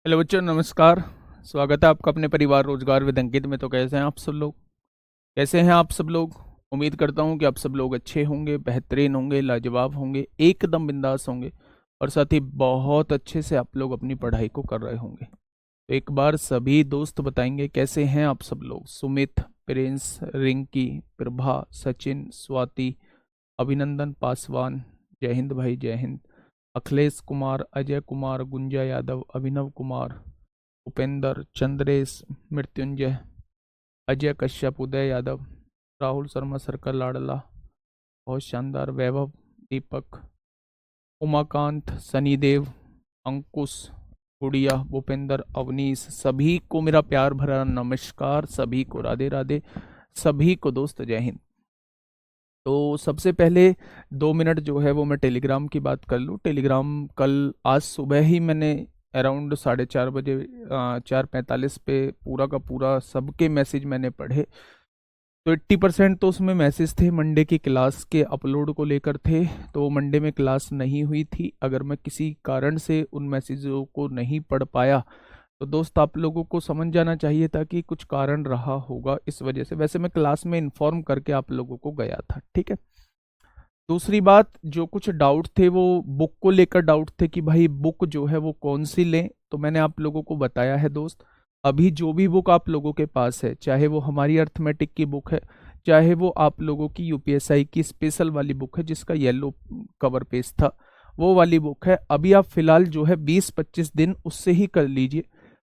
Hello बच्चों, नमस्कार। स्वागत है आपका अपने परिवार रोजगार विद अंकित में। तो कैसे हैं आप सब लोग? कैसे हैं आप सब लोग? उम्मीद करता हूं कि आप सब लोग अच्छे होंगे, बेहतरीन होंगे, लाजवाब होंगे, एकदम बिंदास होंगे और साथ ही बहुत अच्छे से आप लोग अपनी पढ़ाई को कर रहे होंगे। तो एक बार सभी दोस्त बताएंगे कैसे हैं आप सब लोग। सुमित, प्रिंस, रिंकी, प्रभा, सचिन, स्वाति, अभिनंदन पासवान, जय हिंद भाई, जय हिंद। अखिलेश कुमार, अजय कुमार, गुंजा यादव, अभिनव कुमार, उपेंद्र, चंद्रेश, मृत्युंजय, अजय कश्यप, उदय यादव, राहुल शर्मा सर्कल लाडला, बहुत शानदार, वैभव, दीपक, उमाकांत, सनीदेव, अंकुश, गुड़िया, भूपेंद्र, अवनीश, सभी को मेरा प्यार भरा नमस्कार, सभी को राधे राधे, सभी को दोस्त जय हिंद। तो सबसे पहले 2 मिनट जो है वो मैं टेलीग्राम की बात कर लूँ। टेलीग्राम कल आज सुबह ही मैंने अराउंड 4:30 बजे 4:45 पे पूरा का पूरा सबके मैसेज मैंने पढ़े। तो 80% तो उसमें मैसेज थे मंडे की क्लास के अपलोड को लेकर थे। तो मंडे में क्लास नहीं हुई थी। अगर मैं किसी कारण से उन मैसेजों को नहीं पढ़ पाया तो दोस्त आप लोगों को समझ जाना चाहिए था कि कुछ कारण रहा होगा, इस वजह से। वैसे मैं क्लास में इन्फॉर्म करके आप लोगों को गया था, ठीक है। दूसरी बात, जो कुछ डाउट थे वो बुक को लेकर डाउट थे कि भाई बुक जो है वो कौन सी लें। तो मैंने आप लोगों को बताया है दोस्त, अभी जो भी बुक आप लोगों के पास है, चाहे वो हमारी अर्थमेटिक की बुक है, चाहे वो आप लोगों की यूपीएसआई की स्पेशल वाली बुक है जिसका येलो कवर पेज था, वो वाली बुक है। अभी आप फिलहाल जो है 20-25 दिन उससे ही कर लीजिए।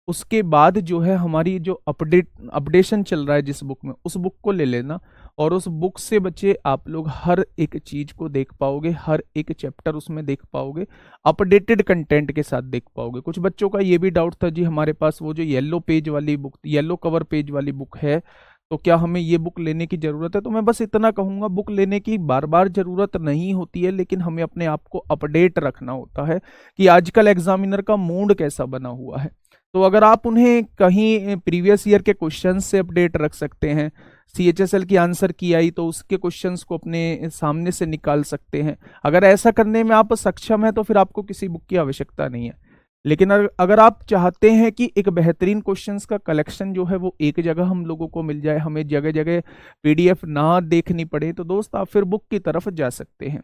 उसके बाद जो है हमारी जो अपडेशन चल रहा है जिस बुक में, उस बुक को ले लेना। और उस बुक से बच्चे आप लोग हर एक चीज को देख पाओगे, हर एक चैप्टर उसमें देख पाओगे, अपडेटेड कंटेंट के साथ देख पाओगे। कुछ बच्चों का ये भी डाउट था, जी हमारे पास वो जो येलो पेज वाली बुक, येलो कवर पेज वाली बुक है, तो क्या हमें ये बुक लेने की जरूरत है? तो मैं बस इतना कहूंगा, बुक लेने की बार बार जरूरत नहीं होती है, लेकिन हमें अपने आप को अपडेट रखना होता है कि आजकल एग्जामिनर का मूड कैसा बना हुआ है। तो अगर आप उन्हें कहीं प्रीवियस ईयर के क्वेश्चन से अपडेट रख सकते हैं, सीएचएसएल की आंसर की आई तो उसके क्वेश्चंस को अपने सामने से निकाल सकते हैं। अगर ऐसा करने में आप सक्षम हैं तो फिर आपको किसी बुक की आवश्यकता नहीं है। लेकिन अगर आप चाहते हैं कि एक बेहतरीन क्वेश्चंस का कलेक्शन जो है वो एक जगह हम लोगों को मिल जाए, हमें जगह जगह पीडीएफ ना देखनी पड़े, तो दोस्त आप फिर बुक की तरफ जा सकते हैं।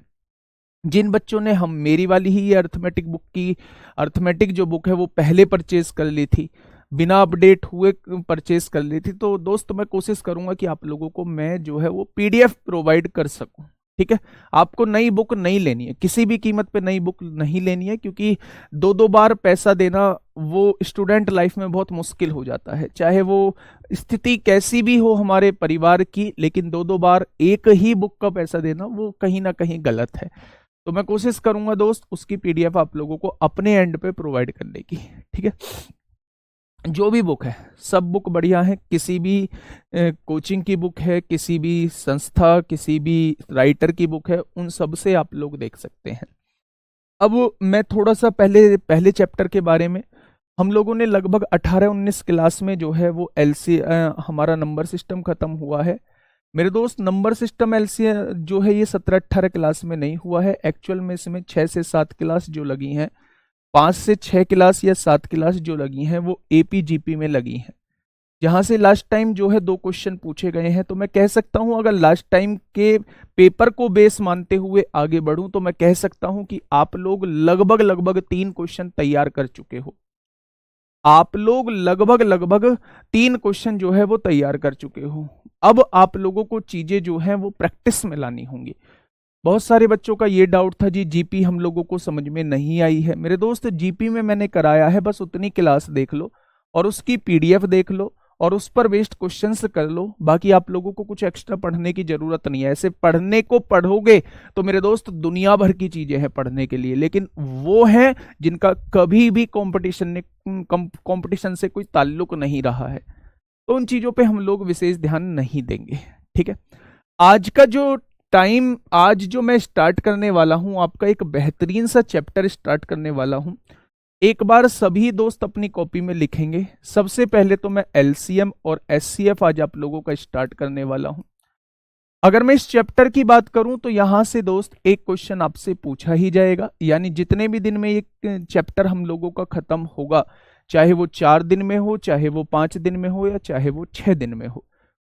जिन बच्चों ने हम मेरी वाली ही ये अर्थमेटिक बुक की, अर्थमेटिक जो बुक है वो पहले परचेज कर ली थी, बिना अपडेट हुए परचेज कर ली थी, तो दोस्त मैं कोशिश करूंगा कि आप लोगों को मैं जो है वो पीडीएफ प्रोवाइड कर सकूं, ठीक है। आपको नई बुक नहीं लेनी है, किसी भी कीमत पे नई बुक नहीं लेनी है, क्योंकि दो दो बार पैसा देना वो स्टूडेंट लाइफ में बहुत मुश्किल हो जाता है। चाहे वो स्थिति कैसी भी हो हमारे परिवार की, लेकिन दो दो बार एक ही बुक का पैसा देना वो कहीं ना कहीं गलत है। तो मैं कोशिश करूंगा दोस्त उसकी पीडीएफ आप लोगों को अपने एंड पे प्रोवाइड करने की, ठीक है। जो भी बुक है सब बुक बढ़िया है, किसी भी कोचिंग की बुक है, किसी भी संस्था, किसी भी राइटर की बुक है, उन सब से आप लोग देख सकते हैं। अब मैं थोड़ा सा पहले पहले चैप्टर के बारे में, हम लोगों ने लगभग 18-19 क्लास में जो है वो एलसी हमारा नंबर सिस्टम खत्म हुआ है। मेरे दोस्त नंबर सिस्टम एलसी जो है ये 17-18 क्लास में नहीं हुआ है। एक्चुअल में इसमें 6 से 7 क्लास जो लगी हैं, 5 से 6 क्लास या 7 क्लास जो लगी हैं वो एपीजीपी में लगी हैं, जहां से लास्ट टाइम जो है 2 क्वेश्चन पूछे गए हैं। तो मैं कह सकता हूं, अगर लास्ट टाइम के पेपर को बेस मानते हुए आगे बढ़ूं तो मैं कह सकता हूं कि आप लोग लगभग लगभग 3 क्वेश्चन तैयार कर चुके हो। आप लोग लगभग लगभग 3 क्वेश्चन जो है वो तैयार कर चुके हो। अब आप लोगों को चीजें जो हैं वो प्रैक्टिस में लानी होंगी। बहुत सारे बच्चों का ये डाउट था, जी जीपी हम लोगों को समझ में नहीं आई है। मेरे दोस्त जीपी में मैंने कराया है, बस उतनी क्लास देख लो और उसकी पीडीएफ देख लो और उस पर बेस्ड क्वेश्चंस कर लो। बाकी आप लोगों को कुछ एक्स्ट्रा पढ़ने की जरूरत नहीं है। ऐसे पढ़ने को पढ़ोगे तो मेरे दोस्त दुनिया भर की चीजें हैं पढ़ने के लिए, लेकिन वो हैं जिनका कभी भी कंपटीशन से कोई ताल्लुक नहीं रहा है, तो उन चीजों पे हम लोग विशेष ध्यान नहीं देंगे, ठीक है। आज का जो टाइम, आज जो मैं स्टार्ट करने वाला हूं, आपका एक बेहतरीन सा चैप्टर स्टार्ट करने वाला हूं। एक बार सभी दोस्त अपनी कॉपी में लिखेंगे। सबसे पहले तो मैं एलसीएम और एचसीएफ आज आप लोगों का स्टार्ट करने वाला हूं। अगर मैं इस चैप्टर की बात करूं तो यहां से दोस्त एक क्वेश्चन आपसे पूछा ही जाएगा, यानी जितने भी दिन में एक चैप्टर हम लोगों का खत्म होगा, चाहे वो 4 दिन में हो, चाहे वो 5 दिन में हो, या चाहे वो 6 दिन में हो,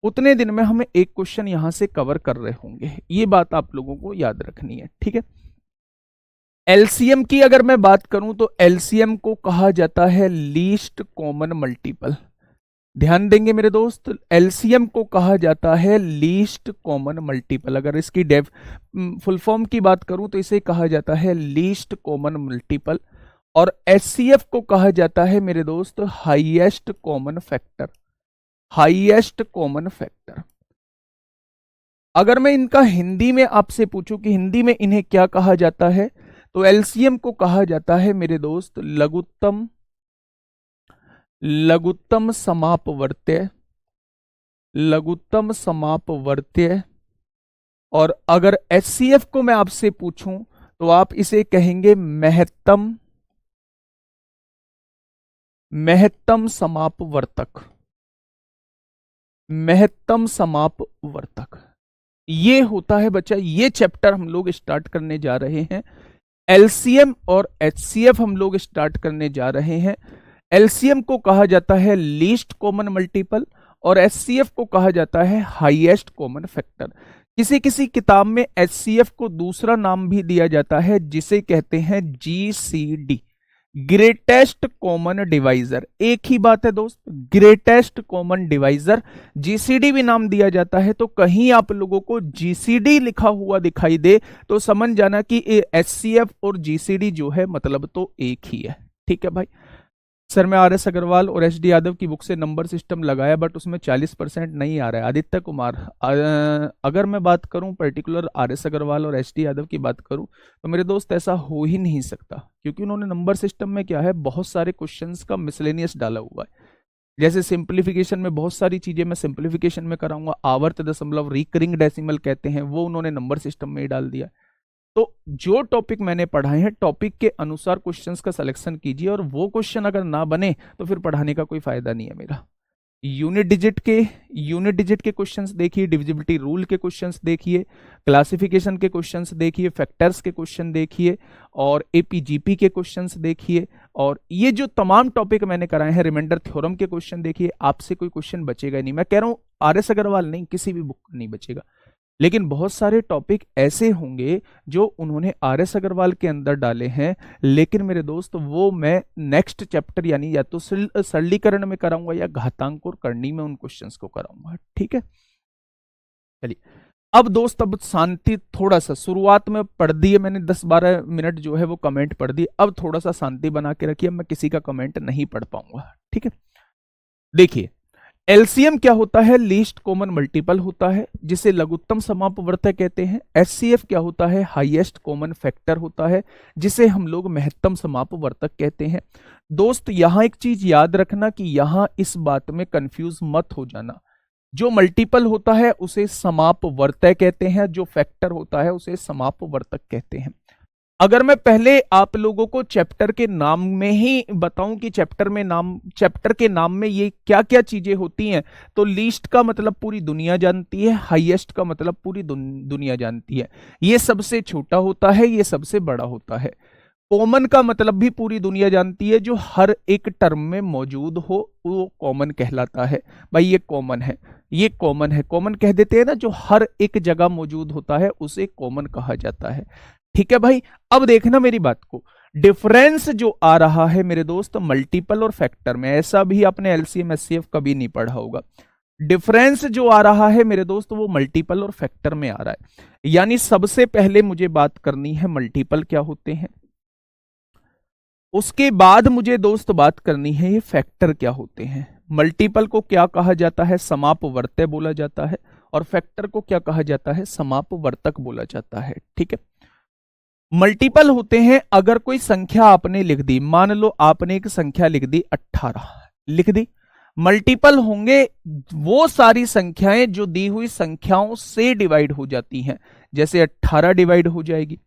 उतने दिन में हमें एक क्वेश्चन यहां से कवर कर रहे होंगे। ये बात आप लोगों को याद रखनी है, ठीक है। एलसीएम की अगर मैं बात करूं तो एलसीएम को कहा जाता है लीस्ट कॉमन मल्टीपल। ध्यान देंगे मेरे दोस्त, एलसीएम को कहा जाता है लीस्ट कॉमन मल्टीपल। अगर इसकी फुल फॉर्म की बात करूं तो इसे कहा जाता है लीस्ट कॉमन मल्टीपल। और एचसीएफ को कहा जाता है मेरे दोस्त highest common factor. Highest common factor. अगर मैं इनका हिंदी में आपसे पूछूं कि हिंदी में इन्हें क्या कहा जाता है, तो एलसीएम को कहा जाता है मेरे दोस्त लघुत्तम समापवर्त्य। लघुत्तम समापवर्त्य। और अगर एचसीएफ को मैं आपसे पूछूं तो आप इसे कहेंगे महत्तम समापवर्तक। महत्तम समापवर्तक ये होता है बच्चा। ये चैप्टर हम लोग स्टार्ट करने जा रहे हैं। एलसीएम और एचसीएफ हम लोग स्टार्ट करने जा रहे हैं। एलसीएम को कहा जाता है लीस्ट कॉमन मल्टीपल और एचसीएफ को कहा जाता है हाईएस्ट कॉमन फैक्टर। किसी किसी किताब में एचसीएफ को दूसरा नाम भी दिया जाता है जिसे कहते हैं जीसीडी, ग्रेटेस्ट कॉमन डिवाइजर। एक ही बात है दोस्त, ग्रेटेस्ट कॉमन डिवाइजर। जीसीडी भी नाम दिया जाता है, तो कहीं आप लोगों को जीसीडी लिखा हुआ दिखाई दे तो समझ जाना कि एचसीएफ और जीसीडी जो है मतलब तो एक ही है, ठीक है भाई। सर मैं आर एस अग्रवाल और एच डी यादव की बुक से नंबर सिस्टम लगाया बट उसमें 40% नहीं आ रहा है। आदित्य कुमार, अगर मैं बात करूं पर्टिकुलर आर एस अग्रवाल और एच डी यादव की बात करूं तो मेरे दोस्त ऐसा हो ही नहीं सकता, क्योंकि उन्होंने नंबर सिस्टम में क्या है बहुत सारे क्वेश्चंस का मिसलेनियस डाला हुआ है। जैसे सिंप्लीफिकेशन में बहुत सारी चीजें मैं सिंप्लीफिकेशन में कराऊंगा, आवर्त दशमलव रिकरिंग डेसिमल कहते हैं, वो उन्होंने नंबर सिस्टम में ही डाल दिया। तो जो टॉपिक मैंने पढ़ाए हैं टॉपिक के अनुसार क्वेश्चंस का सिलेक्शन कीजिए, और वो क्वेश्चन अगर ना बने तो फिर पढ़ाने का कोई फायदा नहीं है मेरा। यूनिट डिजिट के क्वेश्चंस देखिए, डिविजिबिलिटी रूल के क्वेश्चंस देखिए, क्लासिफिकेशन के क्वेश्चंस देखिए, फैक्टर्स के क्वेश्चन देखिए, और एपीजीपी के क्वेश्चंस देखिए, और ये जो तमाम टॉपिक मैंने कराए हैं रिमाइंडर थ्योरम के क्वेश्चन देखिए। आपसे कोई क्वेश्चन बचेगा नहीं, मैं कह रहा हूं आर एस अग्रवाल नहीं, किसी भी बुक नहीं बचेगा, लेकिन बहुत सारे टॉपिक ऐसे होंगे जो उन्होंने आर एस अग्रवाल के अंदर डाले हैं, लेकिन मेरे दोस्त वो मैं नेक्स्ट चैप्टर यानी या तो सरलीकरण में कराऊंगा या घातांक और करनी में उन क्वेश्चंस को कराऊंगा, ठीक है। चलिए अब दोस्त, अब शांति, थोड़ा सा शुरुआत में पढ़ दिए मैंने 10-12 मिनट जो है वो कमेंट पढ़ दिए, अब थोड़ा सा शांति बना के रखिए, मैं किसी का कमेंट नहीं पढ़ पाऊंगा, ठीक है। देखिए एलसीएम क्या होता है, लीस्ट कॉमन मल्टीपल होता है जिसे लघुत्तम समापवर्तक कहते हैं। एचसीएफ क्या होता है, हाईएस्ट कॉमन फैक्टर होता है जिसे हम लोग महत्तम समापवर्तक कहते हैं। दोस्त यहां एक चीज याद रखना कि यहां इस बात में कंफ्यूज मत हो जाना, जो मल्टीपल होता है उसे समापवर्तक कहते हैं, जो फैक्टर होता है उसे समापवर्तक कहते हैं। अगर मैं पहले आप लोगों को चैप्टर के नाम में ही बताऊं कि चैप्टर के नाम में ये क्या क्या चीजें होती हैं, तो लीस्ट का मतलब पूरी दुनिया जानती है, हाईएस्ट का मतलब पूरी दुनिया जानती है। ये सबसे छोटा होता है, ये सबसे बड़ा होता है। कॉमन का मतलब भी पूरी दुनिया जानती है, जो हर एक टर्म में मौजूद हो वो कॉमन कहलाता है। भाई ये कॉमन है, ये कॉमन है, कॉमन कह देते हैं ना, जो हर एक जगह मौजूद होता है उसे कॉमन कहा जाता है, ठीक है भाई। अब देखना मेरी बात को, डिफरेंस जो आ रहा है मेरे दोस्त मल्टीपल और फैक्टर में, ऐसा भी आपने एलसीएम एचसीएफ कभी नहीं पढ़ा होगा। डिफरेंस जो आ रहा है मेरे दोस्त वो मल्टीपल और फैक्टर में आ रहा है। यानी सबसे पहले मुझे बात करनी है मल्टीपल क्या होते हैं, उसके बाद मुझे दोस्त बात करनी है ये फैक्टर क्या होते हैं। मल्टीपल को क्या कहा जाता है, समापवर्त्य बोला जाता है, और फैक्टर को क्या कहा जाता है, समापवर्तक बोला जाता है, ठीक है। मल्टीपल होते हैं अगर कोई संख्या आपने लिख दी, मान लो आपने एक संख्या लिख दी 18 लिख दी, मल्टीपल होंगे वो सारी संख्याएं जो दी हुई संख्याओं से डिवाइड हो जाती हैं। जैसे 18 डिवाइड हो जाएगी,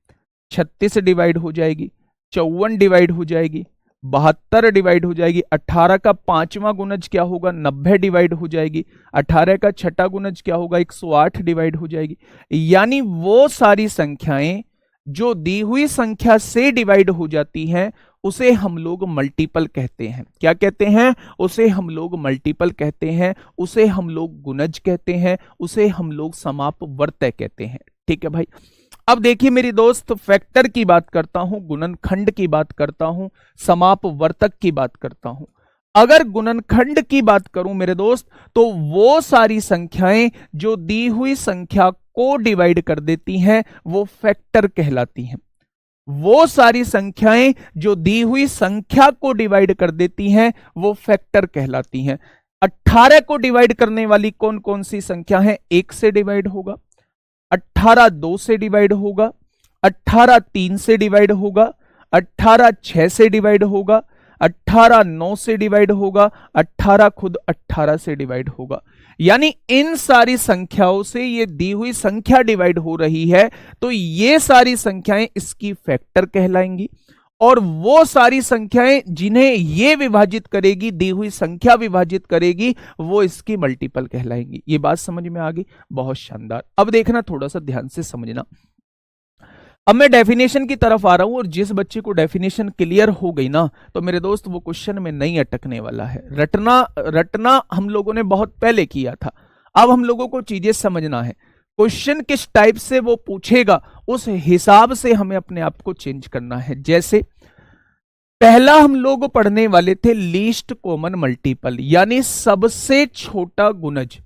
36 डिवाइड हो जाएगी, 54 डिवाइड हो जाएगी, 72 डिवाइड हो जाएगी, 18 का 5वां गुणज क्या होगा, 90 डिवाइड हो जाएगी, 18 का 6ठा गुणज क्या होगा, 108 डिवाइड हो जाएगी। यानी वो सारी संख्याएं जो दी हुई संख्या से डिवाइड हो जाती हैं उसे हम लोग मल्टीपल कहते हैं। क्या कहते हैं? उसे हम लोग मल्टीपल कहते हैं, उसे हम लोग गुणज कहते हैं, उसे हम लोग समापवर्तय कहते हैं। ठीक है भाई। अब देखिए मेरी दोस्त, फैक्टर की बात करता हूं, गुणनखंड की बात करता हूं, समापवर्तक की बात करता हूं। अगर गुणनखंड की बात करूं मेरे दोस्त, तो वो सारी संख्याएं जो दी हुई संख्या को डिवाइड कर देती हैं वो फैक्टर कहलाती हैं। वो सारी संख्याएं जो दी हुई संख्या को डिवाइड कर देती हैं वो फैक्टर कहलाती हैं। 18 को डिवाइड करने वाली कौन कौन सी संख्या है? 1 से डिवाइड होगा, 18 2 से डिवाइड होगा, 18 3 से डिवाइड होगा, 18 6 से डिवाइड होगा, 18 9 से डिवाइड होगा, 18 खुद 18 से डिवाइड होगा। यानी इन सारी संख्याओं से ये दी हुई संख्या डिवाइड हो रही है, तो ये सारी संख्याएं इसकी फैक्टर कहलाएंगी। और वो सारी संख्याएं जिन्हें ये विभाजित करेगी, दी हुई संख्या विभाजित करेगी, वो इसकी मल्टीपल कहलाएंगी। ये बात समझ में आ गई? बहुत शानदार। अब देखना, थोड़ा सा ध्यान से समझना। अब मैं डेफिनेशन की तरफ आ रहा हूं, और जिस बच्चे को डेफिनेशन क्लियर हो गई ना, तो मेरे दोस्त वो क्वेश्चन में नहीं अटकने वाला है। रटना हम लोगों ने बहुत पहले किया था, अब हम लोगों को चीजें समझना है। क्वेश्चन किस टाइप से वो पूछेगा उस हिसाब से हमें अपने आप को चेंज करना है। जैसे पहला हम लोग पढ़ने वाले थे लीस्ट कॉमन मल्टीपल, यानी सबसे छोटा गुणज।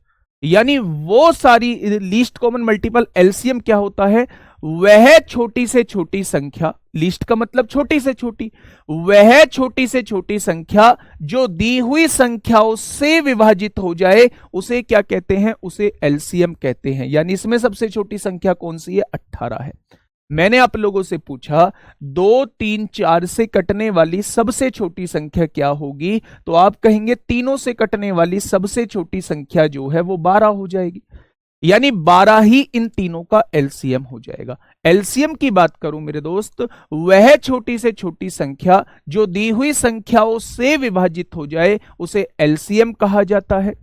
यानी वो सारी लीस्ट कॉमन मल्टीपल, एलसीएम क्या होता है? वह छोटी से छोटी संख्या, लीस्ट का मतलब छोटी से छोटी, वह छोटी से छोटी संख्या जो दी हुई संख्याओं से विभाजित हो जाए उसे क्या कहते हैं? उसे एलसीएम कहते हैं। यानी इसमें सबसे छोटी संख्या कौन सी है? 18 है। मैंने आप लोगों से पूछा 2 3 4 से कटने वाली सबसे छोटी संख्या क्या होगी, तो आप कहेंगे तीनों से कटने वाली सबसे छोटी संख्या जो है वो 12 हो जाएगी। यानी 12 ही इन तीनों का एलसीएम हो जाएगा। एलसीएम की बात करूं मेरे दोस्त, वह छोटी से छोटी संख्या जो दी हुई संख्याओं से विभाजित हो जाए उसे एलसीएम कहा जाता है।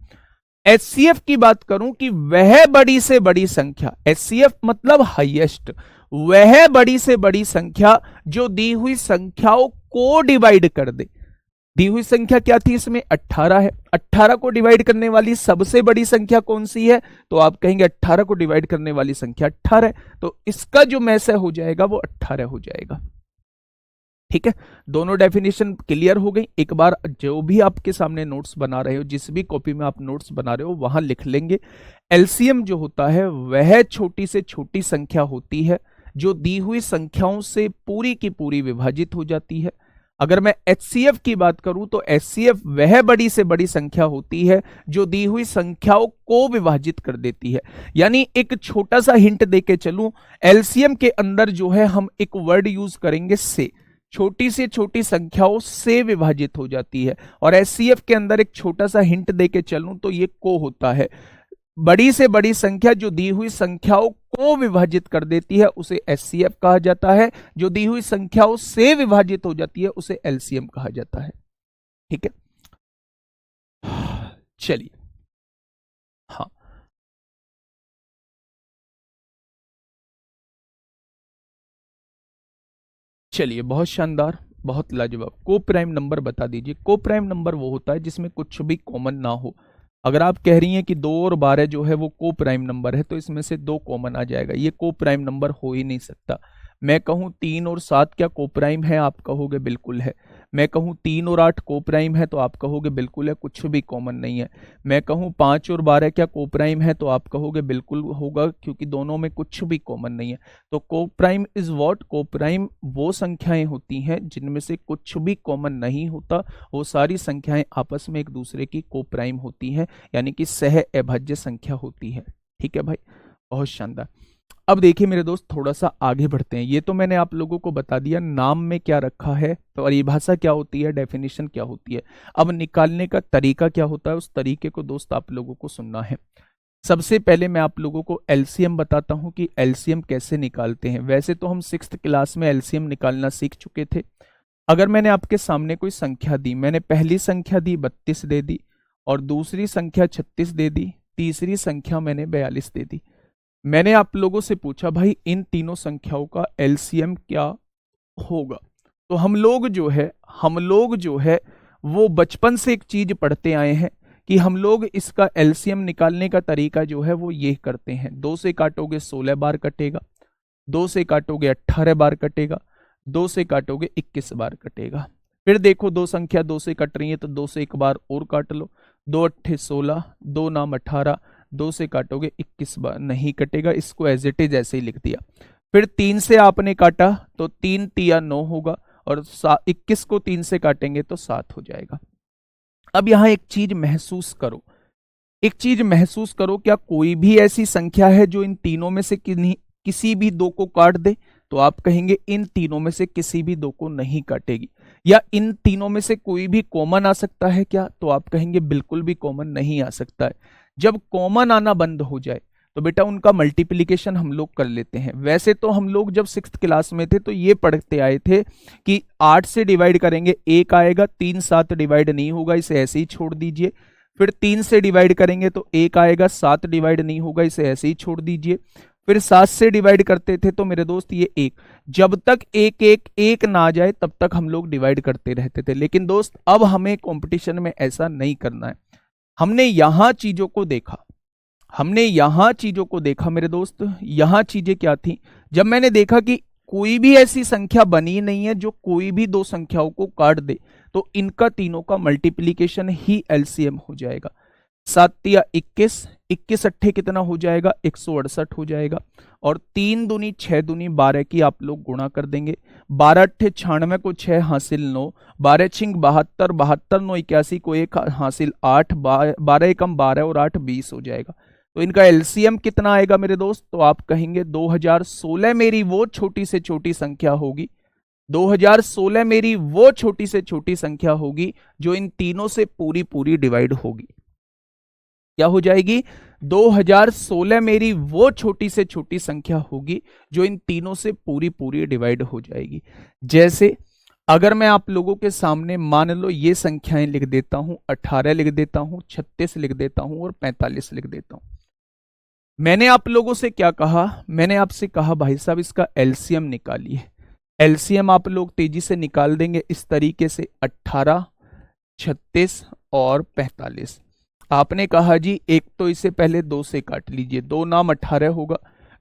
एचसीएफ की बात करूं कि वह बड़ी से बड़ी संख्या, एचसीएफ मतलब हाईएस्ट, वह बड़ी से बड़ी संख्या जो दी हुई संख्याओं को डिवाइड कर दे। दी हुई संख्या क्या थी इसमें? 18 है। 18 को डिवाइड करने वाली सबसे बड़ी संख्या कौन सी है? तो आप कहेंगे 18 को डिवाइड करने वाली संख्या 18 है, तो इसका जो मैसे हो जाएगा वो 18 हो जाएगा। ठीक है, दोनों डेफिनेशन क्लियर हो गई। एक बार जो भी आपके सामने नोट्स बना रहे हो, जिस भी कॉपी में आप नोट्स बना रहे हो वहां लिख लेंगे। एलसीएम जो होता है वह छोटी से छोटी संख्या होती है जो दी हुई संख्याओं से पूरी की पूरी विभाजित हो जाती है। अगर मैं एचसीएफ की बात करूं तो एचसीएफ वह बड़ी से बड़ी संख्या होती है जो दी हुई संख्याओं को विभाजित कर देती है। यानी एक छोटा सा हिंट देके चलूं, एलसीएम के अंदर जो है हम एक वर्ड यूज करेंगे से, छोटी से छोटी संख्याओं से विभाजित हो जाती है। और एचसीएफ के अंदर एक छोटा सा हिंट देके चलूं तो ये को होता है, बड़ी से बड़ी संख्या जो दी हुई संख्याओं को विभाजित कर देती है उसे एचसीएफ कहा जाता है, जो दी हुई संख्याओं से विभाजित हो जाती है उसे एलसीएम कहा जाता है। ठीक है, चलिए। हाँ, चलिए, बहुत शानदार, बहुत लाजवाब। को प्राइम नंबर बता दीजिए। को प्राइम नंबर वो होता है जिसमें कुछ भी कॉमन ना हो। अगर आप कह रही हैं कि 2 और 12 जो है वो को प्राइम नंबर है, तो इसमें से 2 कॉमन आ जाएगा, ये को प्राइम नंबर हो ही नहीं सकता। मैं कहूं 3 और 7 क्या को प्राइम है? आप कहोगे बिल्कुल है। मैं कहूं 3 और 8 को प्राइम है, तो आप कहोगे बिल्कुल है, कुछ भी कॉमन नहीं है। मैं कहूं 5 और 12 क्या को प्राइम है, तो आप कहोगे बिल्कुल होगा, क्योंकि दोनों में कुछ भी कॉमन नहीं है। तो को प्राइम इज व्हाट? को प्राइम वो संख्याएं होती हैं जिनमें से कुछ भी कॉमन नहीं होता, वो सारी संख्याएं आपस में एक दूसरे की को प्राइम होती हैं, यानी कि सह अभाज्य संख्या होती है। ठीक है भाई, बहुत शानदार। अब देखिए मेरे दोस्त, थोड़ा सा आगे बढ़ते हैं। ये तो मैंने आप लोगों को बता दिया नाम में क्या रखा है, तो परिभाषा क्या होती है, डेफिनेशन क्या होती है। अब निकालने का तरीका क्या होता है, उस तरीके को दोस्त आप लोगों को सुनना है। सबसे पहले मैं आप लोगों को एलसीएम बताता हूं कि एलसीएम कैसे निकालते हैं। वैसे तो हम 6th क्लास में एलसीएम निकालना सीख चुके थे। अगर मैंने आपके सामने कोई संख्या दी, मैंने पहली संख्या दी 32 दे दी, और दूसरी संख्या 36 दे दी, तीसरी संख्या मैंने 42 दे दी। मैंने आप लोगों से पूछा भाई इन तीनों संख्याओं का एलसीएम क्या होगा, तो हम लोग जो है वो बचपन से एक चीज पढ़ते आए हैं कि हम लोग इसका एलसीएम निकालने का तरीका जो है वो ये करते हैं। 2 से काटोगे 16 बार कटेगा, 2 से काटोगे 18 बार कटेगा, 2 से काटोगे 21 बार कटेगा। फिर देखो दो संख्या 2 से कट रही है तो 2 से एक बार और काट लो, 2 अट्ठे 16, 2 नाम 18, 2 से काटोगे 21 बार, नहीं कटेगा, इसको एज इट इज ऐसे ही लिख दिया। फिर 3 से आपने काटा तो 3 तिया 9 होगा, और 21 को 3 से काटेंगे तो 7 हो जाएगा। अब यहां एक चीज महसूस करो, क्या कोई भी ऐसी संख्या है जो इन तीनों में से किसी भी दो को काट दे? तो आप कहेंगे इन तीनों में से किसी भी दो को नहीं काटेगी। या इन तीनों में से कोई भी कॉमन आ सकता है क्या? तो आप कहेंगे बिल्कुल भी कॉमन नहीं आ सकता है। जब कॉमन आना बंद हो जाए तो बेटा उनका मल्टीप्लिकेशन हम लोग कर लेते हैं। वैसे तो हम लोग जब 6th क्लास में थे तो ये पढ़ते आए थे कि 8 से डिवाइड करेंगे 1 आएगा, 3 7 डिवाइड नहीं होगा, इसे ऐसे ही छोड़ दीजिए। फिर 3 से डिवाइड करेंगे तो 1 आएगा, 7 डिवाइड नहीं होगा, इसे ऐसे ही छोड़ दीजिए। फिर 7 से डिवाइड करते थे तो मेरे दोस्त ये 1, जब तक 1 1 1 ना आ जाए तब तक हम लोग डिवाइड करते रहते थे। लेकिन दोस्त अब हमें कंपटीशन में ऐसा नहीं करना है। हमने यहां चीजों को देखा मेरे दोस्त। यहां चीजें क्या थी? जब मैंने देखा कि कोई भी ऐसी संख्या बनी नहीं है जो कोई भी दो संख्याओं को काट दे, तो इनका तीनों का मल्टीप्लीकेशन ही एलसीएम हो जाएगा। 7 तिया 21, 21 अट्ठे कितना हो जाएगा? 168 हो जाएगा। और 3 दूनी 6 दूनी 12 की आप लोग गुणा कर देंगे। 12 अट्ठे 96 को 6 हासिल 9, 12 छिंग 72, 72 9 81 को 1 हासिल 8, 12 एकम 12 और 8 20 हो जाएगा। तो इनका एलसीएम कितना आएगा मेरे दोस्त? तो आप कहेंगे 2016 मेरी वो छोटी से छोटी संख्या होगी, 2016 मेरी वो छोटी से छोटी संख्या होगी जो इन तीनों से पूरी पूरी डिवाइड होगी। क्या हो जाएगी? 2016 मेरी वो छोटी से छोटी संख्या होगी जो इन तीनों से पूरी पूरी डिवाइड हो जाएगी। जैसे अगर मैं आप लोगों के सामने मान लो ये संख्याएं लिख देता हूं, 18 लिख देता हूं, 36 लिख देता हूं और 45 लिख देता हूं। मैंने आप लोगों से क्या कहा? मैंने आपसे कहा भाई साहब इसका एलसीएम निकालिए। एलसीएम आप लोग तेजी से निकाल देंगे इस तरीके से, 18, 36 और 45। आपने कहा जी एक तो इसे पहले 2 से काट लीजिए, 2 नाम 18 होगा,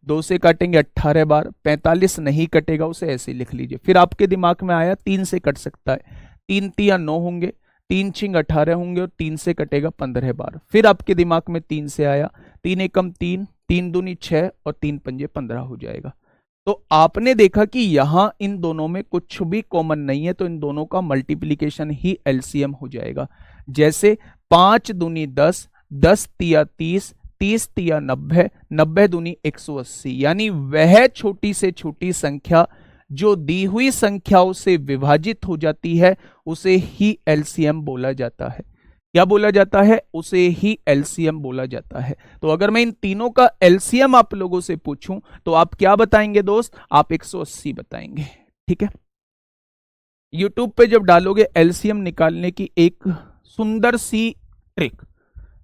2 से काटेंगे 18 बार, 45 नहीं कटेगा, उसे ऐसे लिख लीजिए। फिर आपके दिमाग में आया 3 से कट सकता है, 3 तिया 9 होंगे, 3 छिंग 18 होंगे और 3 से कटेगा 15 बार। फिर आपके दिमाग में 3 से आया, 3 एकम 3, 3 दूनी 6 और 3 पंजे 15 हो जाएगा। तो आपने देखा कि यहां इन दोनों में कुछ भी कॉमन नहीं है, तो इन दोनों का मल्टीप्लीकेशन ही एलसीएम हो जाएगा। जैसे 5 दूनी 10, 10 तिया 30, 30 तिया 90, 90 दूनी 180। यानी वह छोटी से छोटी संख्या जो दी हुई संख्याओं से विभाजित हो जाती है उसे ही एलसीएम बोला जाता है। क्या बोला जाता है? उसे ही एलसीएम बोला जाता है। तो अगर मैं इन तीनों का एलसीएम आप लोगों से पूछूं तो आप क्या बताएंगे दोस्त? आप 180 बताएंगे। ठीक है। यूट्यूब पे जब डालोगे एलसीएम निकालने की एक सुंदर सी ट्रिक,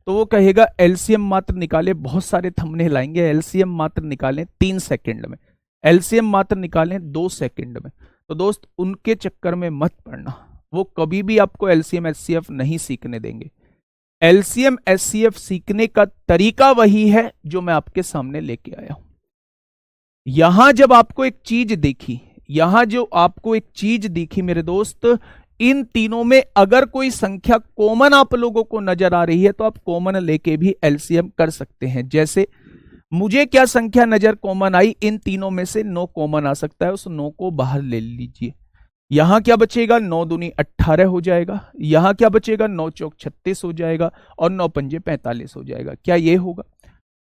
तो वो कहेगा एलसीएम मात्र निकाले, बहुत सारे थंबनेल आएंगे, एलसीएम मात्र निकालें 3 सेकंड में, एलसीएम मात्र निकालें 2 सेकंड में। तो दोस्त उनके चक्कर में मत पड़ना, वो कभी भी आपको एलसीएम एचसीएफ नहीं सीखने देंगे। एलसीएम एचसीएफ सीखने का तरीका वही है जो मैं आपके सामने लेके आया हूं। यहां जब आपको एक चीज दिखी, यहां जो आपको एक चीज दिखी मेरे दोस्त, इन तीनों में अगर कोई संख्या कॉमन आप लोगों को नजर आ रही है तो आप कॉमन लेके भी एलसीएम कर सकते हैं। जैसे मुझे क्या संख्या नजर कॉमन आई? इन तीनों में से 9 कॉमन आ सकता है, उस 9 को बाहर ले लीजिए। यहां क्या बचेगा? 9 दूनी 18 हो जाएगा। यहां क्या बचेगा? 9 चौक 36 हो जाएगा और 9 पंजे 45 हो जाएगा। क्या ये होगा?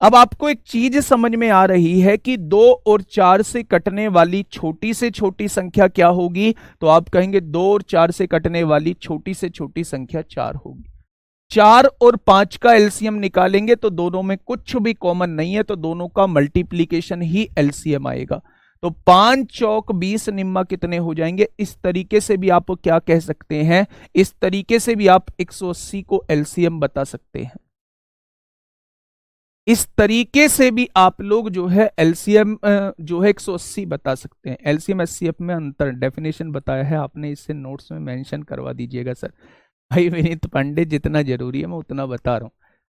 अब आपको एक चीज समझ में आ रही है कि 2 और 4 से कटने वाली छोटी से छोटी संख्या क्या होगी? तो आप कहेंगे 2 और 4 से कटने वाली छोटी से छोटी संख्या 4 होगी। 4 और 5 का एलसीएम निकालेंगे तो दोनों में कुछ भी कॉमन नहीं है, तो दोनों का मल्टीप्लीकेशन ही एलसीएम आएगा। तो 5 चौक 20 निम्मा कितने हो जाएंगे? इस तरीके से भी आप क्या कह सकते हैं? इस तरीके से भी आप 180 को एलसीएम बता सकते हैं। इस तरीके से भी आप लोग जो है एलसीएम जो है 180 बता सकते हैं। एलसीएम एचसीएफ में अंतर डेफिनेशन बताया है आपने, इससे नोट्स में मेंशन करवा दीजिएगा सर। भाई विनीत पांडे, जितना जरूरी है मैं उतना बता रहा हूँ।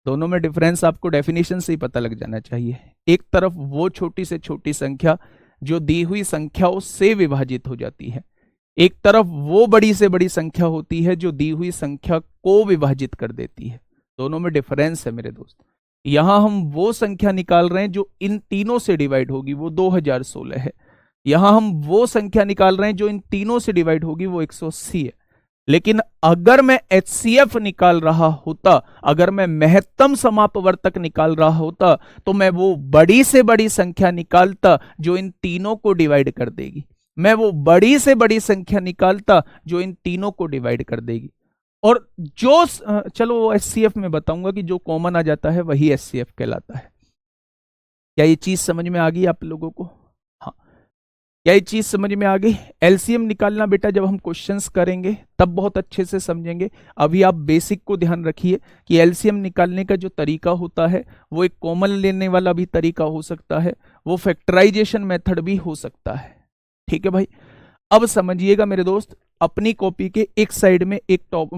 दोनों में डिफरेंस आपको डेफिनेशन से ही पता लग जाना चाहिए। एक तरफ वो छोटी से छोटी संख्या जो दी हुई संख्याओं से विभाजित हो जाती है, एक तरफ वो बड़ी से बड़ी संख्या होती है जो दी हुई संख्या को विभाजित कर देती है। दोनों में डिफरेंस है मेरे दोस्त। यहां हम वो संख्या निकाल रहे हैं जो इन तीनों से डिवाइड होगी, वो 2016 है। यहां हम वो संख्या निकाल रहे हैं जो इन तीनों से डिवाइड होगी, वो 180 है। लेकिन अगर मैं एचसीएफ निकाल रहा होता, अगर मैं महत्तम समापवर्तक निकाल रहा होता, तो मैं वो बड़ी से बड़ी संख्या निकालता जो इन तीनों को डिवाइड कर देगी। मैं वो बड़ी से बड़ी संख्या निकालता जो इन तीनों को डिवाइड कर देगी। और जो चलो वो एचसीएफ में बताऊंगा कि जो कॉमन आ जाता है वही एचसीएफ कहलाता है। क्या ये चीज समझ में आ गई आप लोगों को? हाँ, क्या ये चीज समझ में आ गई? एलसीएम निकालना बेटा जब हम क्वेश्चंस करेंगे तब बहुत अच्छे से समझेंगे। अभी आप बेसिक को ध्यान रखिए कि एलसीएम निकालने का जो तरीका होता है वो एक कॉमन लेने वाला भी तरीका हो सकता है, वो फैक्टराइजेशन मेथड भी हो सकता है। ठीक है भाई, अब समझिएगा मेरे दोस्त, अपनी कॉपी के एक साइड में एक टॉप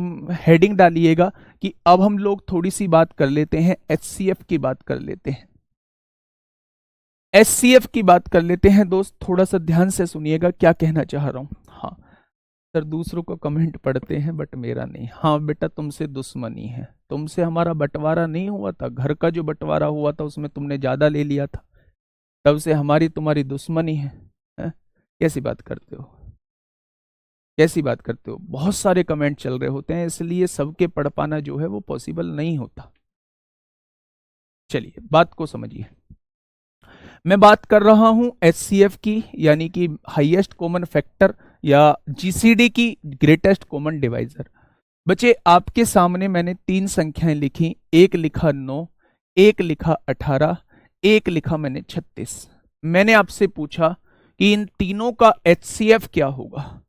हेडिंग डालिएगा कि अब हम लोग थोड़ी सी बात कर लेते हैं, एचसीएफ की बात कर लेते हैं। एचसीएफ की बात कर लेते हैं दोस्त, थोड़ा सा ध्यान से सुनिएगा क्या कहना चाह रहा हूं। हाँ सर, दूसरों को कमेंट पढ़ते हैं बट मेरा नहीं। हाँ बेटा, तुमसे दुश्मनी है, तुमसे हमारा बंटवारा नहीं हुआ था, घर का जो बंटवारा हुआ था उसमें तुमने ज्यादा ले लिया था, तब से हमारी तुम्हारी दुश्मनी है? कैसी बात करते हो, कैसी बात करते हो? बहुत सारे कमेंट चल रहे होते हैं, इसलिए सबके पढ़ पाना जो है वो पॉसिबल नहीं होता। चलिए बात को समझिए। मैं बात कर रहा हूं एचसीएफ की, यानी कि हाईएस्ट कॉमन फैक्टर, या जीसीडी की, ग्रेटेस्ट कॉमन डिवाइजर। बच्चे आपके सामने मैंने तीन संख्याएं लिखी, एक लिखा 9, एक लिखा 18, एक लिखा मैंने 36। मैंने आपसे पूछा कि इन तीनों का एचसीएफ क्या होगा,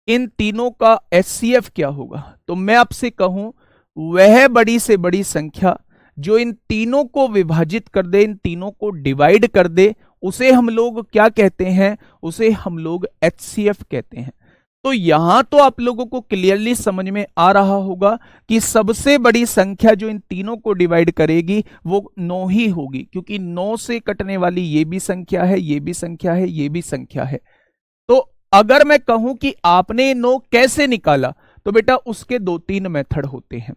इन तीनों का एचसीएफ क्या होगा। तो मैं आपसे कहूं, वह बड़ी से बड़ी संख्या जो इन तीनों को विभाजित कर दे, इन तीनों को डिवाइड कर दे, उसे हम लोग क्या कहते हैं? उसे हम लोग एचसीएफ कहते हैं। तो यहां तो आप लोगों को क्लियरली समझ में आ रहा होगा कि सबसे बड़ी संख्या जो इन तीनों को डिवाइड करेगी वो 9 ही होगी, क्योंकि 9 से कटने वाली ये भी संख्या है, ये भी संख्या है, ये भी संख्या है। तो अगर मैं कहूं कि आपने 9 कैसे निकाला, तो बेटा उसके 2-3 मेथड होते हैं।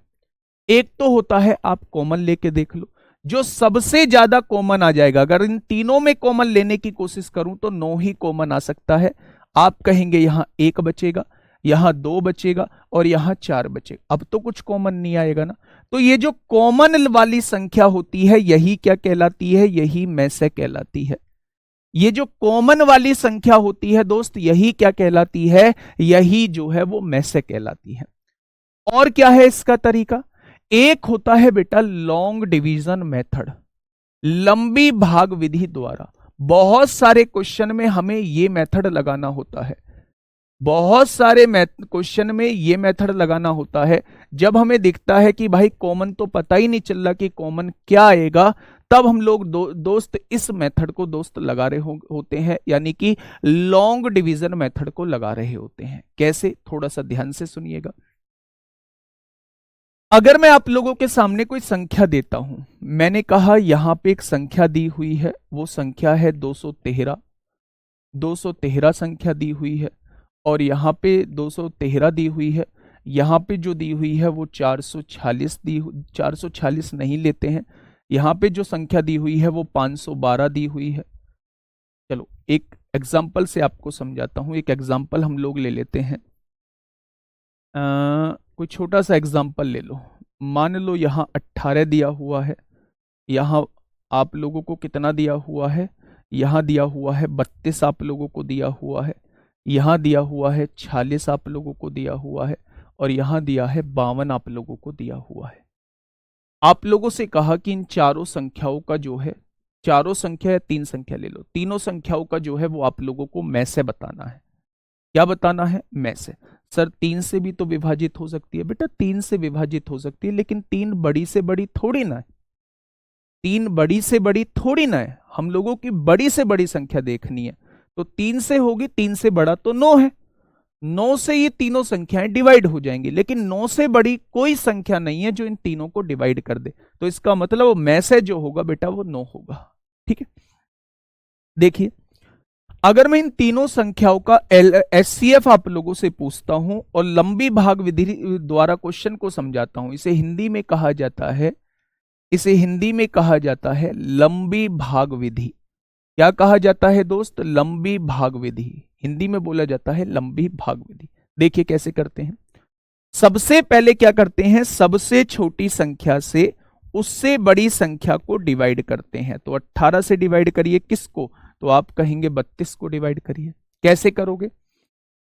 एक तो होता है आप कॉमन लेके देख लो, जो सबसे ज्यादा कॉमन आ जाएगा। अगर इन तीनों में कॉमन लेने की कोशिश करूं तो 9 ही कॉमन आ सकता है। आप कहेंगे यहां 1 बचेगा, यहां 2 बचेगा और यहां 4 बचेगा, अब तो कुछ कॉमन नहीं आएगा ना। तो ये जो कॉमन वाली संख्या होती है यही क्या कहलाती है? यही मैसे कहलाती है। ये जो कॉमन वाली संख्या होती है दोस्त, यही क्या कहलाती है? यही जो है वो मैसे कहलाती है। और क्या है इसका तरीका? एक होता है बेटा लॉन्ग डिवीजन मेथड, लंबी भाग विधि द्वारा। बहुत सारे क्वेश्चन में हमें ये मेथड लगाना होता है, बहुत सारे क्वेश्चन में ये मेथड लगाना होता है। जब हमें दिखता है कि भाई कॉमन तो पता ही नहीं चल रहा कि कॉमन क्या आएगा, तब हम लोग दोस्त इस मेथड को दोस्त लगा रहे होते हैं, यानी कि लॉन्ग डिवीजन मेथड को लगा रहे होते हैं। कैसे? थोड़ा सा ध्यान से सुनिएगा। अगर मैं आप लोगों के सामने कोई संख्या देता हूं, मैंने कहा यहां पे एक संख्या दी हुई है, वो संख्या है 213, 213 संख्या दी हुई है, और यहां पे 213 दी हुई है, यहां पे जो दी हुई है वो 446 446 नहीं लेते हैं, यहां पे जो संख्या दी हुई है वो 512 दी हुई है। चलो एक एग्जाम्पल से आपको समझाता हूं, एक एग्जाम्पल हम लोग ले लेते हैं। कोई छोटा सा एग्जाम्पल ले लो। मान लो यहाँ 18 दिया हुआ है, यहाँ आप लोगों को कितना दिया हुआ है? यहाँ दिया हुआ है 32 आप लोगों को दिया हुआ है, यहाँ दिया हुआ है 46 आप लोगों को दिया हुआ है, और यहाँ दिया है 52 आप लोगों को दिया हुआ है। आप लोगों से कहा कि इन चारों संख्याओं का जो है, चारों संख्या या 3 संख्या ले लो, तीनों संख्याओं का जो है वो आप लोगों को में से बताना है। क्या बताना है? में से। सर 3 से भी तो विभाजित हो सकती है। बेटा 3 से विभाजित हो सकती है, लेकिन 3 बड़ी से बड़ी थोड़ी ना है। 3 बड़ी से बड़ी थोड़ी ना है, हम लोगों की बड़ी से बड़ी संख्या देखनी है। तो 3 से होगी, 3 से बड़ा तो 9 है, 9 से ये तीनों संख्याएं डिवाइड हो जाएंगी, लेकिन 9 से बड़ी कोई संख्या नहीं है जो इन तीनों को डिवाइड कर दे। तो इसका मतलब मैसेज जो होगा बेटा वो 9 होगा। ठीक है, देखिए अगर मैं इन तीनों संख्याओं का एचसीएफ आप लोगों से पूछता हूं और लंबी भाग विधि द्वारा क्वेश्चन को समझाता हूं, इसे हिंदी में कहा जाता है, इसे हिंदी में कहा जाता है लंबी भाग विधि। क्या कहा जाता है दोस्त? लंबी भाग विधि, हिंदी में बोला जाता है लंबी भाग विधि। देखिए कैसे करते हैं। सबसे पहले क्या करते हैं, सबसे छोटी संख्या से उससे बड़ी संख्या को डिवाइड करते हैं। तो 18 से डिवाइड करिए किसको? तो आप कहेंगे 32 को डिवाइड करिए। कैसे करोगे?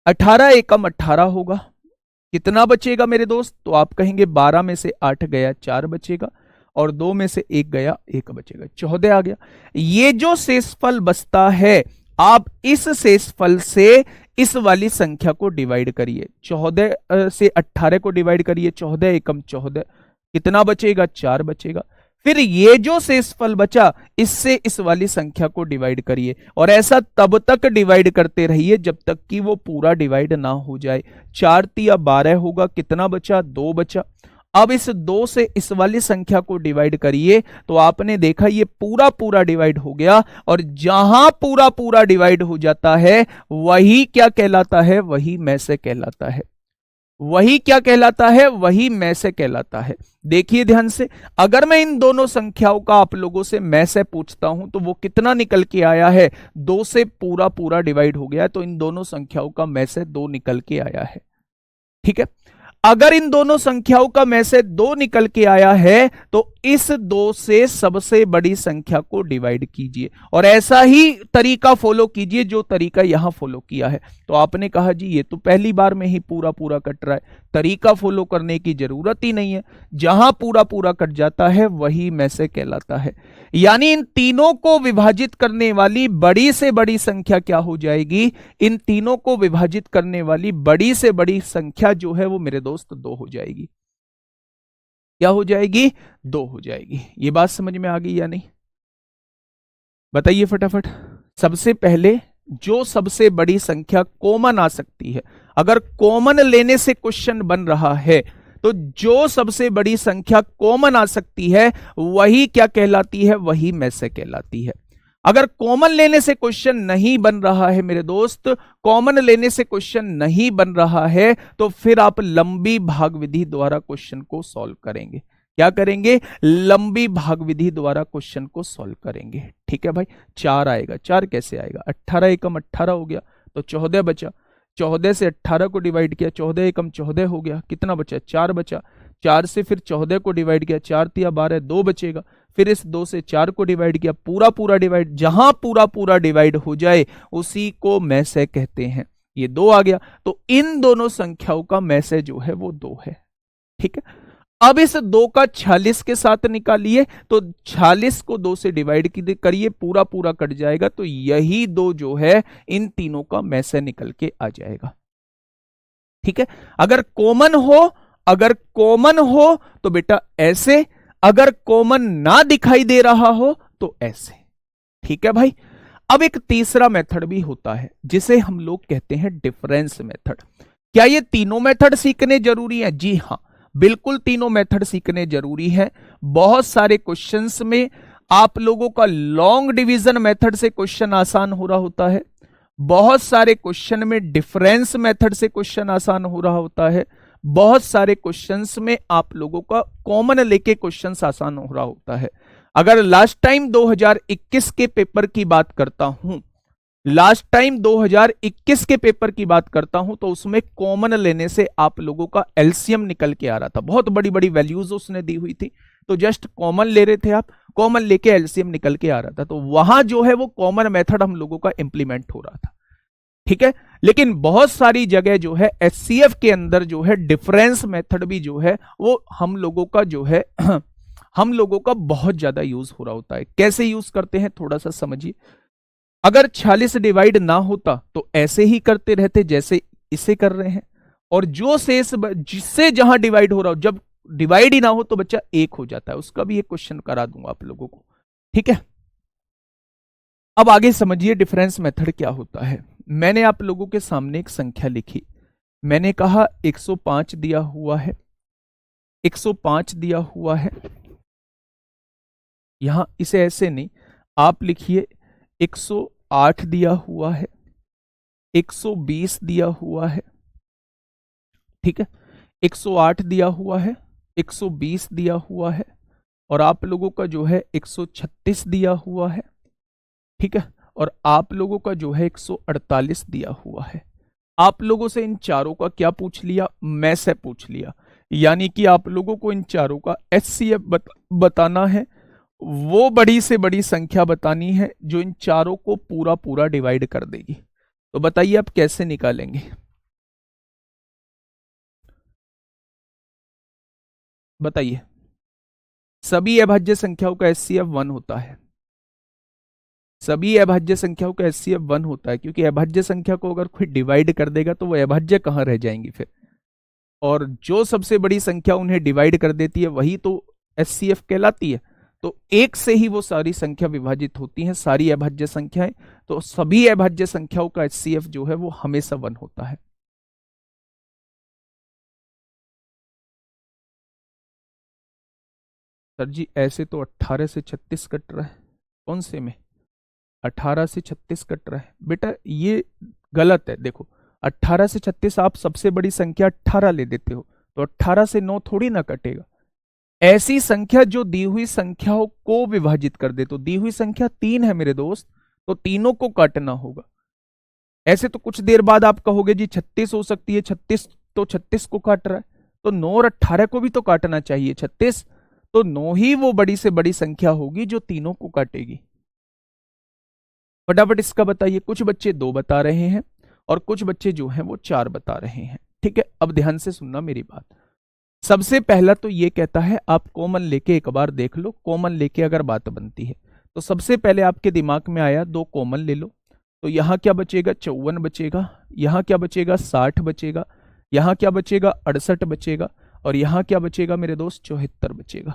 18 एकम 18 होगा, कितना बचेगा मेरे दोस्त? तो आप कहेंगे 12 में से 8 गया 4 बचेगा, और 2 में से 1 गया 1 बचेगा, 14 आ गया। ये जो शेषफल बचता है, आप इस शेषफल से इस वाली संख्या को डिवाइड करिए। 14 से 18 को डिवाइड करिए, 14 एकम 14, कितना बचेगा? 4 बचेगा। फिर ये जो शेषफल बचा, इससे इस वाली संख्या को डिवाइड करिए, और ऐसा तब तक डिवाइड करते रहिए जब तक कि वो पूरा डिवाइड ना हो जाए। 4 तिया 12 होगा, कितना बचा? 2 बचा। अब इस 2 से इस वाली संख्या को डिवाइड करिए, तो आपने देखा ये पूरा पूरा डिवाइड हो गया, और जहां पूरा पूरा डिवाइड हो जाता है वही क्या कहलाता है? वही में से कहलाता है। वही क्या कहलाता है? वही में से कहलाता है। देखिए ध्यान से, अगर मैं इन दोनों संख्याओं का आप लोगों से में से पूछता हूं तो वो कितना निकल के आया है? 2 से पूरा पूरा डिवाइड हो गया है, तो इन दोनों संख्याओं का में से 2 निकल के आया है। ठीक है, अगर इन दोनों संख्याओं का में से 2 निकल के आया है, तो इस 2 से सबसे बड़ी संख्या को डिवाइड कीजिए, और ऐसा ही तरीका फॉलो कीजिए जो तरीका यहां फॉलो किया है। तो आपने कहा जी ये तो पहली बार में ही पूरा पूरा कट रहा है, तरीका फॉलो करने की जरूरत ही नहीं है, जहां पूरा पूरा कट जाता है वही में से कहलाता है। यानी इन तीनों को विभाजित करने वाली बड़ी से बड़ी संख्या क्या हो जाएगी? इन तीनों को विभाजित करने वाली बड़ी से बड़ी संख्या जो है वो मेरे दोस्त 2 हो जाएगी। क्या हो जाएगी? 2 हो जाएगी। ये बात समझ में आ गई या नहीं? बताइए फटाफट। सबसे पहले जो सबसे बड़ी संख्या कॉमन आ सकती है, अगर कॉमन लेने से क्वेश्चन बन रहा है, तो जो सबसे बड़ी संख्या कॉमन आ सकती है वही क्या कहलाती है? वही में से कहलाती है। अगर कॉमन लेने से क्वेश्चन नहीं बन रहा है मेरे दोस्त, कॉमन लेने से क्वेश्चन नहीं बन रहा है, तो फिर आप लंबी भाग विधि द्वारा क्वेश्चन को सॉल्व करेंगे। क्या करेंगे? लंबी भाग विधि द्वारा क्वेश्चन को सॉल्व करेंगे। ठीक है भाई, 4 आएगा। 4 कैसे आएगा? 18 एकम 18 हो गया, तो 14 बचा। 14 से 18 को डिवाइड किया, 14 एकम 14 हो गया, कितना बचा? 4 बचा। 4 से फिर 14 को डिवाइड किया, 4 तिया 12, 2 बचेगा। फिर इस 2 से 4 को डिवाइड किया, पूरा पूरा डिवाइड, जहां पूरा पूरा डिवाइड हो जाए उसी को में से कहते हैं। ये 2 आ गया, तो इन दोनों संख्याओं का में से जो है वो 2 है। ठीक है, अब इस 2 का 46 के साथ निकालिए, तो 46 को 2 से डिवाइड करिए, पूरा पूरा कट जाएगा, तो यही 2 जो है इन तीनों का में से निकल के आ जाएगा। ठीक है, अगर कॉमन हो तो बेटा ऐसे, अगर कॉमन ना दिखाई दे रहा हो तो ऐसे। ठीक है भाई, अब एक तीसरा मेथड भी होता है जिसे हम लोग कहते हैं डिफरेंस मेथड। क्या ये तीनों मेथड सीखने जरूरी है? जी हां, बिल्कुल तीनों मेथड सीखने जरूरी है। बहुत सारे क्वेश्चंस में आप लोगों का लॉन्ग डिवीजन मेथड से क्वेश्चन आसान हो रहा होता है, बहुत सारे क्वेश्चन में डिफरेंस मेथड से क्वेश्चन आसान हो रहा होता है, बहुत सारे क्वेश्चंस में आप लोगों का कॉमन लेके क्वेश्चंस आसान हो रहा होता है। अगर लास्ट टाइम 2021 के पेपर की बात करता हूं, लास्ट टाइम 2021 के पेपर की बात करता हूं, तो उसमें कॉमन लेने से आप लोगों का एलसीएम निकल के आ रहा था। बहुत बड़ी बड़ी वैल्यूज उसने दी हुई थी, तो जस्ट कॉमन ले रहे थे आप, कॉमन लेके एलसीएम निकल के आ रहा था, तो वहां जो है वो कॉमन मेथड हम लोगों का इंप्लीमेंट हो रहा था। ठीक है, लेकिन बहुत सारी जगह जो है एचसीएफ के अंदर जो है डिफरेंस मेथड भी जो है वो हम लोगों का जो है हम लोगों का बहुत ज्यादा यूज हो रहा होता है। कैसे यूज करते हैं थोड़ा सा समझिए। अगर 46 डिवाइड ना होता तो ऐसे ही करते रहते जैसे इसे कर रहे हैं, और जो शेष जिससे जहां डिवाइड हो रहा हो, जब डिवाइड ही ना हो तो बच्चा 1 हो जाता है। उसका भी एक क्वेश्चन करा दूंगा आप लोगों को, ठीक है। अब आगे समझिए डिफरेंस मेथड क्या होता है। मैंने आप लोगों के सामने एक संख्या लिखी, मैंने कहा 105 दिया हुआ है, 105 दिया हुआ है। यहां इसे ऐसे नहीं, आप लिखिए 108 दिया हुआ है, 120 दिया हुआ है, ठीक है। 108 दिया हुआ है, 120 दिया हुआ है, और आप लोगों का जो है 136 दिया हुआ है, ठीक है। और आप लोगों का जो है 148 दिया हुआ है। आप लोगों से इन चारों का क्या पूछ लिया, मैं से पूछ लिया। यानी कि आप लोगों को इन चारों का HCF बताना है, वो बड़ी से बड़ी संख्या बतानी है जो इन चारों को पूरा पूरा डिवाइड कर देगी। तो बताइए आप कैसे निकालेंगे, बताइए। सभी अभाज्य संख्याओं का HCF 1 होता है, सभी अभाज्य संख्याओं का HCF 1 होता है, क्योंकि अभाज्य संख्या को अगर कोई डिवाइड कर देगा तो वो अभाज्य कहां रह जाएंगी फिर, और जो सबसे बड़ी संख्या उन्हें डिवाइड कर देती है वही तो HCF कहलाती है। तो 1 से ही वो सारी संख्या विभाजित होती हैं, सारी अभाज्य संख्याएं। तो सभी अभाज्य संख्याओं का HCF जो है वो हमेशा 1 होता है। सर जी ऐसे तो 18 से 36 कट रहा है, कौन से में 18 से 36 कट रहा है बेटा, ये गलत है। देखो 18 से 36 आप सबसे बड़ी संख्या 18 ले देते हो, तो 18 से 9 थोड़ी ना कटेगा। ऐसी संख्या जो दी हुई संख्याओं को विभाजित कर दे, तो दी हुई संख्या 3 है मेरे दोस्त, तो तीनों को काटना होगा। ऐसे तो कुछ देर बाद आप कहोगे जी 36 हो सकती है, 36 तो 36 को काट रहा है, तो 9 और 18 को भी तो काटना चाहिए 36, तो 9 ही वो बड़ी से बड़ी संख्या होगी जो तीनों को काटेगी। फटाफट इसका बताइए। कुछ बच्चे 2 बता रहे हैं और कुछ बच्चे जो हैं वो 4 बता रहे हैं, ठीक है। अब ध्यान से सुनना मेरी बात। सबसे पहला तो ये कहता है आप कॉमन लेके एक बार देख लो, कॉमन लेके अगर बात बनती है तो सबसे पहले आपके दिमाग में आया 2 कॉमन ले लो, तो यहां क्या बचेगा 54 बचेगा, यहां क्या बचेगा 60 बचेगा, यहां क्या बचेगा 68 बचेगा, और यहां क्या बचेगा मेरे दोस्त 74 बचेगा,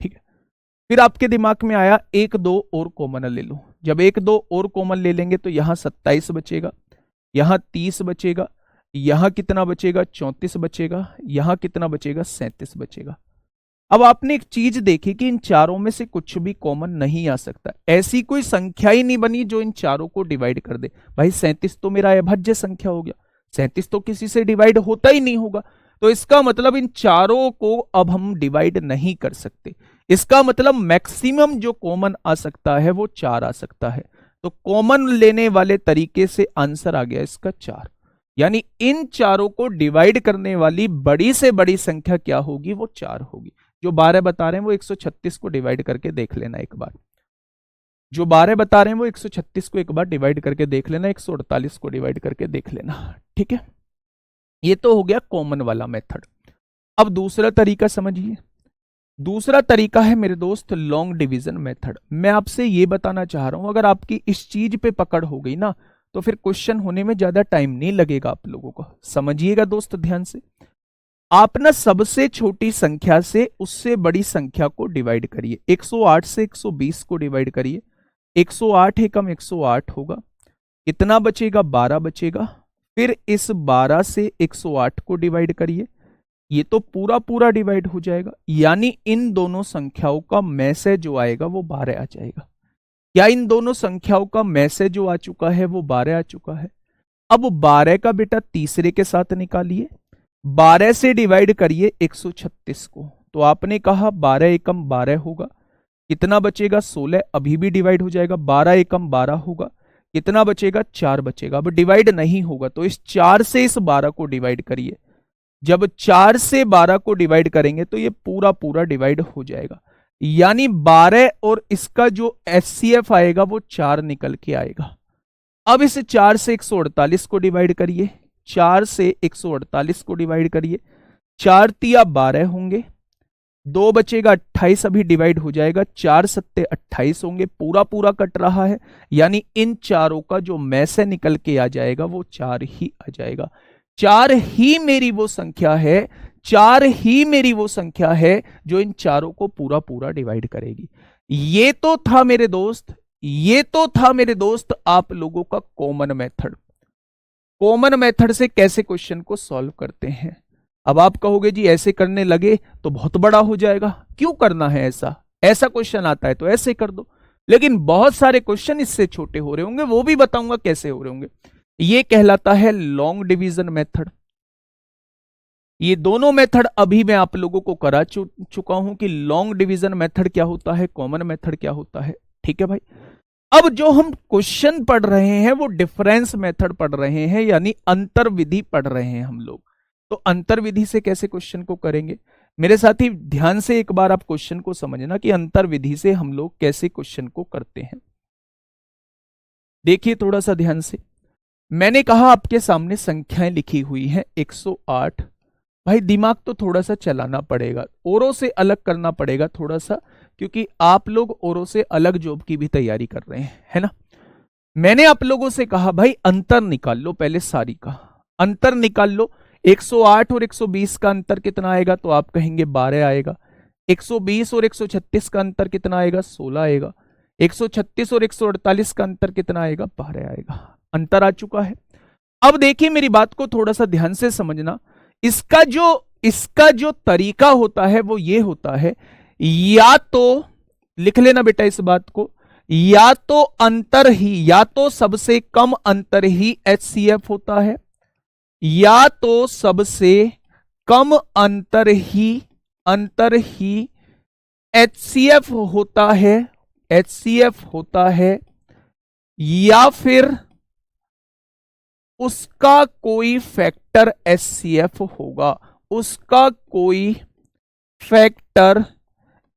ठीक है। फिर आपके दिमाग में आया 1-2 और कॉमन ले लो। जब 1-2 और कॉमन ले लेंगे तो यहां 27 बचेगा, यहां 30 बचेगा, यहां कितना बचेगा 34 बचेगा, यहां कितना बचेगा 37 बचेगा। अब आपने एक चीज देखी कि इन चारों में से कुछ भी कॉमन नहीं आ सकता, ऐसी कोई संख्या ही नहीं बनी जो इन चारों को डिवाइड कर दे। भाई 37 तो मेरा अभाज्य संख्या हो गया, 37 तो किसी से डिवाइड होता ही नहीं होगा, तो इसका मतलब इन चारों को अब हम डिवाइड नहीं कर सकते। इसका मतलब मैक्सिमम जो कॉमन आ सकता है वो 4 आ सकता है। तो कॉमन लेने वाले तरीके से आंसर आ गया इसका 4। यानी इन चारों को डिवाइड करने वाली बड़ी से बड़ी संख्या क्या होगी, वो 4 होगी। जो 12 बता रहे हैं वो 136 को डिवाइड करके देख लेना एक बार, जो 12 बता रहे हैं वो 136 को एक बार डिवाइड करके देख लेना, 148 को डिवाइड करके देख लेना, ठीक है। ये तो हो गया कॉमन वाला मेथड। अब दूसरा तरीका समझिए। दूसरा तरीका है मेरे दोस्त लॉन्ग डिवीजन मेथड। मैं आपसे ये बताना चाह रहा हूं, अगर आपकी इस चीज पे पकड़ हो गई ना तो फिर क्वेश्चन होने में ज्यादा टाइम नहीं लगेगा आप लोगों को। समझिएगा दोस्त ध्यान से। आप ना सबसे छोटी संख्या से उससे बड़ी संख्या को डिवाइड करिए। 108 से 120 को डिवाइड करिए, 108 एकम 108 होगा, कितना बचेगा 12 बचेगा। फिर इस 12 से 108 को डिवाइड करिए, ये तो पूरा पूरा डिवाइड हो जाएगा, यानी इन दोनों संख्याओं का मैसेज जो आएगा वो 12 आ जाएगा। क्या इन दोनों संख्याओं का मैसेज जो आ चुका है वो 12 आ चुका है। अब 12 का बेटा तीसरे के साथ निकालिए, 12 से डिवाइड करिए 136 को, तो आपने कहा 12 एकम 12 होगा, कितना बचेगा 16, अभी भी डिवाइड हो जाएगा, 12 एकम 12 होगा, कितना बचेगा 4 बचेगा। अब डिवाइड नहीं होगा तो इस 4 से इस 12 को डिवाइड करिए, जब 4 से 12 को डिवाइड करेंगे तो ये पूरा पूरा डिवाइड हो जाएगा, यानी 12 और इसका जो HCF आएगा वो 4 निकल के आएगा। अब इस 4 से 148 को डिवाइड करिए, 4 से 148 को डिवाइड करिए, 4 तिया 12 होंगे, 2 बचेगा 28, अभी डिवाइड हो जाएगा, 4 सत्ते 28 होंगे, पूरा पूरा कट रहा है, यानी इन चारों का जो मैसे निकल के आ जाएगा वो 4 ही आ जाएगा। 4 ही मेरी वो संख्या है 4 ही मेरी वो संख्या है जो इन चारों को पूरा पूरा डिवाइड करेगी। ये तो था मेरे दोस्त, ये तो था मेरे दोस्त आप लोगों का कॉमन मेथड। कॉमन मेथड से कैसे क्वेश्चन को सॉल्व करते हैं। अब आप कहोगे जी ऐसे करने लगे तो बहुत बड़ा हो जाएगा, क्यों करना है ऐसा, ऐसा क्वेश्चन आता है तो ऐसे कर दो। लेकिन बहुत सारे क्वेश्चन इससे छोटे हो रहे होंगे, वो भी बताऊंगा कैसे हो रहे होंगे। ये कहलाता है लॉन्ग डिवीजन मेथड। ये दोनों मेथड अभी मैं आप लोगों को करा चुका हूं कि लॉन्ग डिवीजन मेथड क्या होता है, कॉमन मेथड क्या होता है। ठीक है भाई, अब जो हम क्वेश्चन पढ़ रहे हैं वो डिफरेंस मेथड पढ़ रहे हैं, यानी अंतर विधि पढ़ रहे हैं हम लोग। तो अंतर विधि से कैसे क्वेश्चन को करेंगे, मेरे साथी ध्यान से एक बार आप क्वेश्चन को समझना कि अंतर विधि से हम लोग कैसे क्वेश्चन को करते हैं। देखिए थोड़ा सा ध्यान से, मैंने कहा आपके सामने संख्याएं लिखी हुई हैं 108। भाई दिमाग तो थोड़ा सा चलाना पड़ेगा, औरों से अलग करना पड़ेगा थोड़ा सा, क्योंकि आप लोग औरों से अलग जॉब की भी तैयारी कर रहे हैं, है ना। मैंने आप लोगों से कहा भाई अंतर निकाल लो, पहले सारी का अंतर निकाल लो। 108 और 120 का अंतर कितना आएगा, तो आप कहेंगे 12 आएगा। 120 और 136 का अंतर कितना आएगा, 16 आएगा। 136 और 148 का अंतर कितना आएगा, 12 आएगा। अंतर आ चुका है। अब देखिए मेरी बात को थोड़ा सा ध्यान से समझना। इसका जो तरीका होता है वो ये होता है, या तो लिख लेना बेटा इस बात को, या तो अंतर ही, या तो सबसे कम अंतर ही HCF होता है, या तो सबसे कम अंतर ही HCF होता है, HCF होता है, या फिर उसका कोई फैक्टर HCF होगा, उसका कोई फैक्टर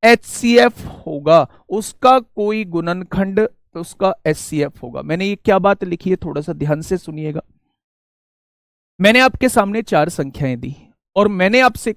HCF होगा, उसका कोई गुणनखंड उसका HCF होगा। मैंने ये क्या बात लिखी है थोड़ा सा ध्यान से सुनिएगा। मैंने आपके सामने 4 संख्याएं दी और मैंने आपसे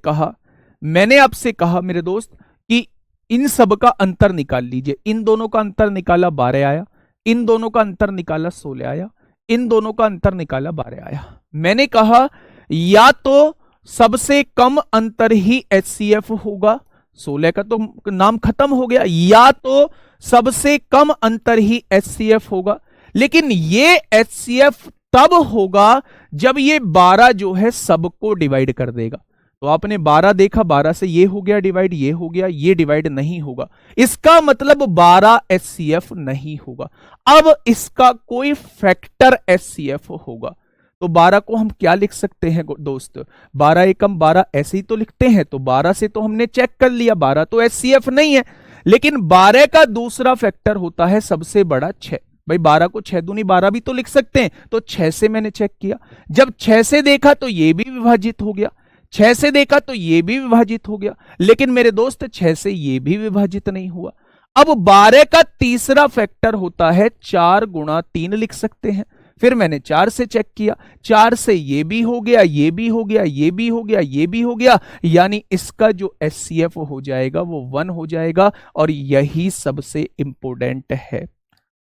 कहा मेरे दोस्त कि इन सब का अंतर निकाल लीजिए। इन दोनों का अंतर निकाला 12 आया, इन दोनों का अंतर निकाला 16 आया, इन दोनों का अंतर निकाला 12 आया। मैंने कहा या तो सबसे कम अंतर ही HCF होगा, 16 का तो नाम खत्म हो गया, या तो सबसे कम अंतर ही HCF होगा। लेकिन ये HCF तब होगा जब ये 12 जो है सबको डिवाइड कर देगा। तो आपने 12 देखा, 12 से ये हो गया डिवाइड, ये हो गया, ये डिवाइड नहीं होगा, इसका मतलब 12 HCF नहीं होगा। अब इसका कोई फैक्टर HCF होगा। तो 12 को हम क्या लिख सकते हैं दोस्त, 12 एकम 12 ऐसे ही तो लिखते हैं। तो 12 से तो हमने चेक कर लिया 12 तो HCF नहीं है, लेकिन 12 का दूसरा फैक्टर होता है सबसे बड़ा 6। भाई 12 को 6 दूनी 12 भी तो लिख सकते हैं। तो 6 से मैंने चेक किया, जब 6 से देखा तो ये भी विभाजित हो गया, 6 से देखा तो ये भी विभाजित हो गया, लेकिन मेरे दोस्त 6 से ये भी विभाजित नहीं हुआ। अब 12 का तीसरा फैक्टर होता है 4 गुणा 3 लिख सकते हैं। फिर मैंने 4 से चेक किया, 4 से ये भी हो गया, ये भी हो गया, ये भी हो गया, ये भी हो गया, यानी इसका जो HCF हो जाएगा वो 1 हो जाएगा। और यही सबसे इंपोर्टेंट है,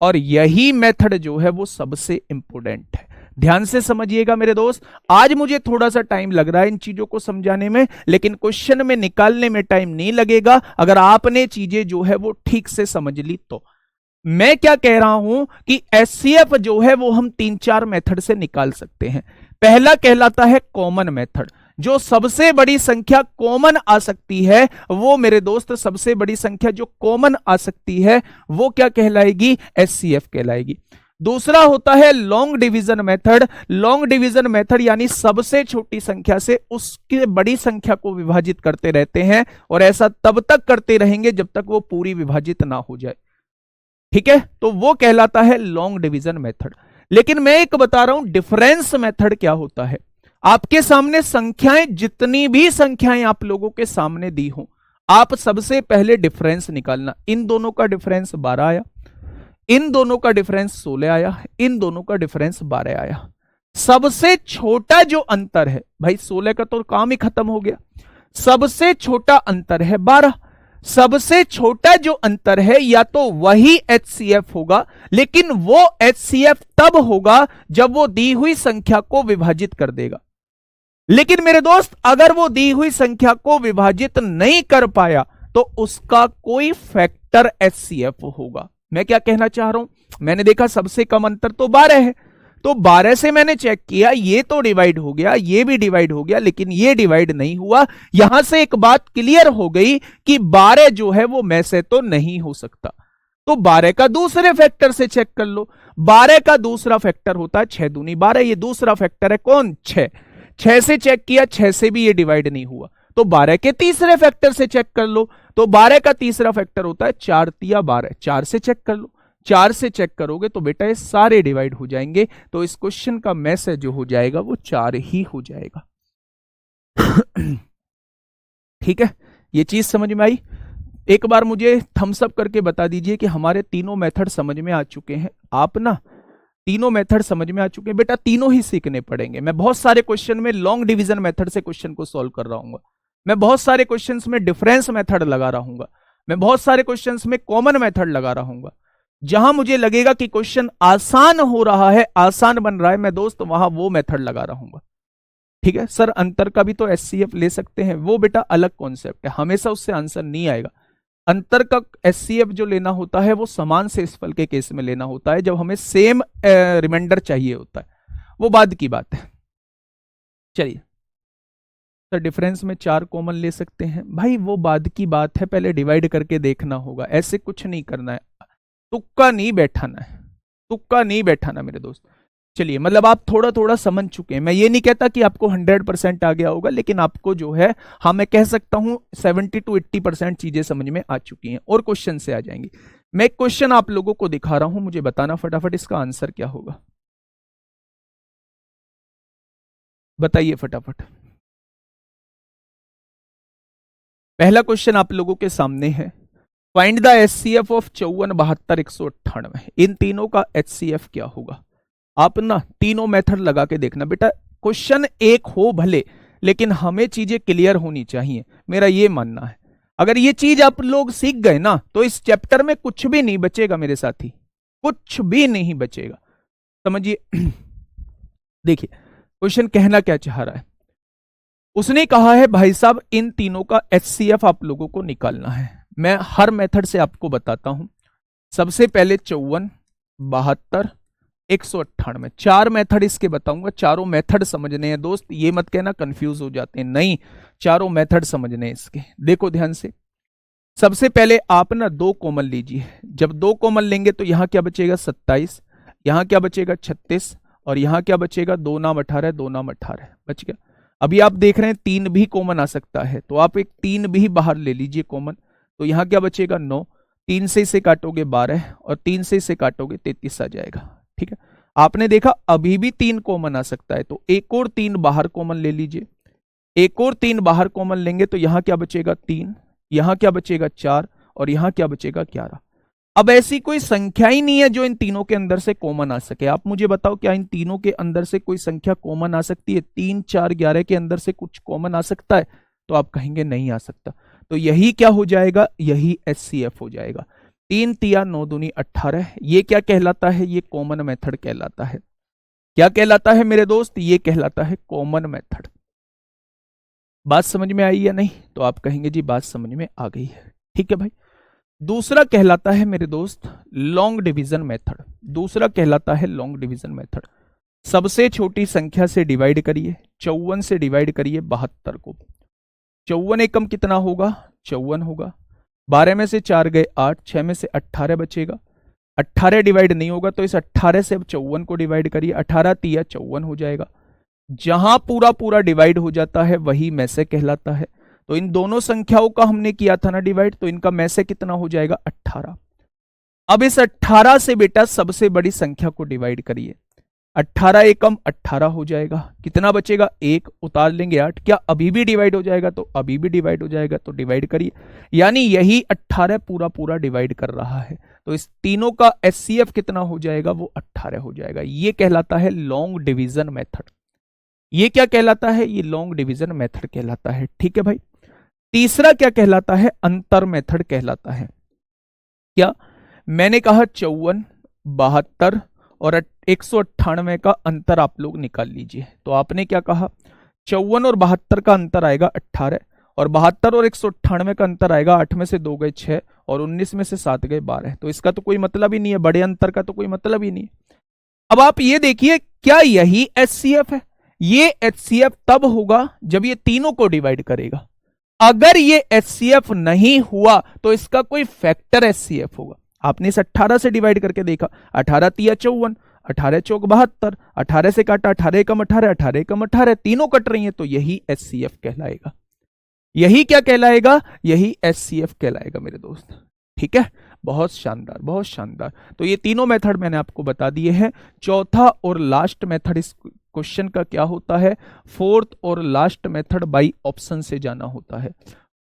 और यही मेथड जो है वो सबसे इंपोर्टेंट है। ध्यान से समझिएगा मेरे दोस्त, आज मुझे थोड़ा सा टाइम लग रहा है इन चीजों को समझाने में, लेकिन क्वेश्चन में निकालने में टाइम नहीं लगेगा अगर आपने चीजें जो है वो ठीक से समझ ली तो। मैं क्या कह रहा हूं कि HCF जो है वो हम 3-4 मेथड से निकाल सकते हैं। पहला कहलाता है कॉमन मेथड, जो सबसे बड़ी संख्या कॉमन आ सकती है वो मेरे दोस्त, सबसे बड़ी संख्या जो कॉमन आ सकती है वो क्या कहलाएगी, HCF कहलाएगी। दूसरा होता है long division method. Long division method यानी सबसे छोटी संख्या से उसकी बड़ी संख्या को विभाजित करते रहते हैं, और ऐसा तब तक करते रहेंगे जब तक वो पूरी विभाजित ना हो जाए। ठीक है, तो वो कहलाता है लॉन्ग डिवीजन मेथड। लेकिन मैं एक बता रहा हूं डिफरेंस मेथड क्या होता है। आपके सामने संख्याएं, जितनी भी संख्याएं आप लोगों के सामने दी हो, आप सबसे पहले डिफरेंस निकालना। इन दोनों का डिफरेंस 12 आया, इन दोनों का डिफरेंस 16 आया, इन दोनों का डिफरेंस 12 आया। सबसे छोटा जो अंतर है, भाई 16 का तो काम ही खत्म हो गया, सबसे छोटा अंतर है 12। सबसे छोटा जो अंतर है या तो वही HCF होगा, लेकिन वो HCF तब होगा जब वो दी हुई संख्या को विभाजित कर देगा। लेकिन मेरे दोस्त अगर वो दी हुई संख्या को विभाजित नहीं कर पाया तो उसका कोई फैक्टर एचसीएफ होगा। मैं क्या कहना चाह रहा हूं, मैंने देखा सबसे कम अंतर तो 12 है, तो 12 से मैंने चेक किया ये तो डिवाइड हो गया, ये भी डिवाइड हो गया, लेकिन ये डिवाइड नहीं हुआ। यहां से एक बात क्लियर हो गई कि 12 जो है वो में से तो नहीं हो सकता। तो 12 का दूसरे फैक्टर से चेक कर लो। 12 का दूसरा फैक्टर होता है 6 दूनी 12, ये दूसरा फैक्टर है कौन, 6। 6 से चेक किया, 6 से भी ये डिवाइड नहीं हुआ। तो 12 के तीसरे फैक्टर से चेक कर लो। तो 12 का तीसरा फैक्टर होता है 4 तिया 12, 4 से चेक कर लो। 4 से चेक करोगे तो बेटा ये सारे डिवाइड हो जाएंगे। तो इस क्वेश्चन का मैसेज जो हो जाएगा वो 4 ही हो जाएगा। ठीक है, ये चीज समझ में आई। एक बार मुझे थम्स अप करके बता दीजिए कि हमारे तीनों मेथड समझ में आ चुके हैं। आप ना तीनों मेथड समझ में आ चुके हैं बेटा, तीनों ही सीखने पड़ेंगे। मैं बहुत सारे क्वेश्चन में लॉन्ग डिवीजन मेथड से क्वेश्चन को सॉल्व कर रहा हूँ, मैं बहुत सारे क्वेश्चंस में डिफरेंस मेथड लगा रहूंगा, मैं बहुत सारे क्वेश्चंस में कॉमन मेथड लगा रहूंगा। जहां मुझे लगेगा कि क्वेश्चन आसान हो रहा है, आसान बन रहा है, मैं दोस्त वहां वो मेथड लगा रहूंगा। ठीक है सर, अंतर का भी तो एचसीएफ ले सकते हैं, वो बेटा अलग कॉन्सेप्ट है, हमेशा उससे आंसर नहीं आएगा। अंतर का एचसीएफ जो लेना होता है वो समान शेषफल के केस में लेना होता है, जब हमें सेम रिमाइंडर चाहिए होता है, वो बाद की बात है। चलिए सर, डिफरेंस में 4 कॉमन ले सकते हैं, भाई वो बाद की बात है, पहले डिवाइड करके देखना होगा, ऐसे कुछ नहीं करना है, तुक्का नहीं बैठाना है, तुक्का नहीं बैठाना मेरे दोस्त। चलिए, मतलब आप थोड़ा थोड़ा समझ चुके हैं, मैं ये नहीं कहता कि आपको 100% आ गया होगा, लेकिन आपको जो है, हाँ मैं कह सकता हूं 70 to 80% चीजें समझ में आ चुकी हैं और क्वेश्चन से आ जाएंगी। मैं एक क्वेश्चन आप लोगों को दिखा रहा हूं, मुझे बताना फटाफट इसका आंसर क्या होगा, बताइए फटाफट। पहला क्वेश्चन आप लोगों के सामने है, फाइंड द एचसीएफ ऑफ 54, 72, 198। इन तीनों का एचसीएफ क्या होगा। आप ना तीनों मेथड लगा के देखना बेटा, क्वेश्चन एक हो भले, लेकिन हमें चीजें क्लियर होनी चाहिए, मेरा ये मानना है। अगर ये चीज आप लोग सीख गए ना तो इस चैप्टर में कुछ भी नहीं बचेगा मेरे साथी, कुछ भी नहीं बचेगा, समझिए। देखिए क्वेश्चन कहना क्या चाह रहा है, उसने कहा है भाई साहब इन तीनों का एचसीएफ आप लोगों को निकालना है। मैं हर मेथड से आपको बताता हूं। सबसे पहले 54, 72, 198, 4 मेथड इसके बताऊंगा, चारों मेथड समझने हैं दोस्त, ये मत कहना कंफ्यूज हो जाते हैं, नहीं, चारों मेथड समझने हैं इसके। देखो ध्यान से, सबसे पहले आप ना 2 कॉमन लीजिए, जब 2 कॉमन लेंगे तो यहां क्या बचेगा 27, यहां क्या बचेगा 36, और यहां क्या बचेगा 2 नाम 18, 2 नाम 18 बच गया। अभी आप देख रहे हैं 3 भी कॉमन आ सकता है, तो आप एक 3 भी बाहर ले लीजिए कॉमन, तो यहां क्या बचेगा 9, 3 से इसे काटोगे 12, और 3 से इसे काटोगे 33 आ जाएगा। ठीक है, आपने देखा अभी भी 3 कॉमन आ सकता है, तो एक और 3 बाहर कॉमन ले लीजिए, एक और 3 बाहर कॉमन लेंगे तो यहां क्या बचेगा 3, यहां क्या बचेगा 4, और यहां क्या बचेगा 11। अब ऐसी कोई संख्या ही नहीं है जो इन तीनों के अंदर से कॉमन आ सके। आप मुझे बताओ क्या इन तीनों के अंदर से कोई संख्या कॉमन आ सकती है, 3, 4, 11 के अंदर से कुछ कॉमन आ सकता है, तो आप कहेंगे नहीं आ सकता। तो यही क्या हो जाएगा, यही एचसीएफ हो जाएगा। 3 तिया 9 दूनी 18, ये क्या कहलाता है, ये कॉमन मेथड कहलाता है। क्या कहलाता है मेरे दोस्त, ये कहलाता है कॉमन मेथड। बात समझ में आई या नहीं, तो आप कहेंगे जी बात समझ में आ गई है। ठीक है भाई, दूसरा कहलाता है मेरे दोस्त लॉन्ग डिवीजन मेथड, दूसरा कहलाता है लॉन्ग डिवीजन मेथड। सबसे छोटी संख्या से डिवाइड करिए, 54 से डिवाइड करिए 72 को, 54 एकम कितना होगा 54 होगा, 12 में से 4 गए 8, 6 में से 18 बचेगा, 18 डिवाइड नहीं होगा तो इस 18 से 54 को डिवाइड करिए, 18 तिया 54 हो जाएगा। जहां पूरा पूरा डिवाइड हो जाता है वही में से कहलाता है। तो इन दोनों संख्याओं का हमने किया था ना डिवाइड, तो इनका में से कितना हो जाएगा 18। अब इस 18 से बेटा सबसे बड़ी संख्या को डिवाइड करिए, 18 एकम 18 हो जाएगा, कितना बचेगा 1, उतार लेंगे 8, क्या अभी भी डिवाइड हो जाएगा, तो अभी भी डिवाइड हो जाएगा, तो डिवाइड करिए, यानी यही 18 पूरा पूरा डिवाइड कर रहा है। तो इस तीनों का एचसीएफ कितना हो जाएगा, वो 18 हो जाएगा। ये कहलाता है लॉन्ग डिवीजन मेथड। ये क्या कहलाता है, ये लॉन्ग डिवीजन मेथड कहलाता है। ठीक है भाई, तीसरा क्या कहलाता है, अंतर मेथड कहलाता है। क्या मैंने कहा 54, 72 और 198 का अंतर आप लोग निकाल लीजिए। तो आपने क्या कहा 54 और 72 का अंतर आएगा 18, और 72 और 198 का अंतर आएगा 8 में से 2 गए 6 और 19 में से 7 गए 12। तो इसका तो कोई मतलब ही नहीं है, बड़े अंतर का तो कोई मतलब ही नहीं है। अब आप ये देखिए, क्या यही एचसीएफ है? ये एचसीएफ तब होगा जब ये तीनों को डिवाइड करेगा। अगर ये एचसीएफ नहीं हुआ तो इसका कोई फैक्टर एचसीएफ होगा। आपने इस 18 से डिवाइड करके देखा, 18 तिया 54, 18 चौक 72, 18 से काटा 18 कम 18, 18 कम 18, तीनों कट रही हैं, तो यही एचसीएफ कहलाएगा। यही क्या कहलाएगा? यही एचसीएफ कहलाएगा मेरे दोस्त। ठीक है, बहुत शानदार, बहुत शानदार। तो ये तीनों मेथड मैंने आपको बता दिए हैं। चौथा और लास्ट मेथड इस क्वेश्चन का क्या होता है? फोर्थ और लास्ट मेथड बाई ऑप्शन से जाना होता है।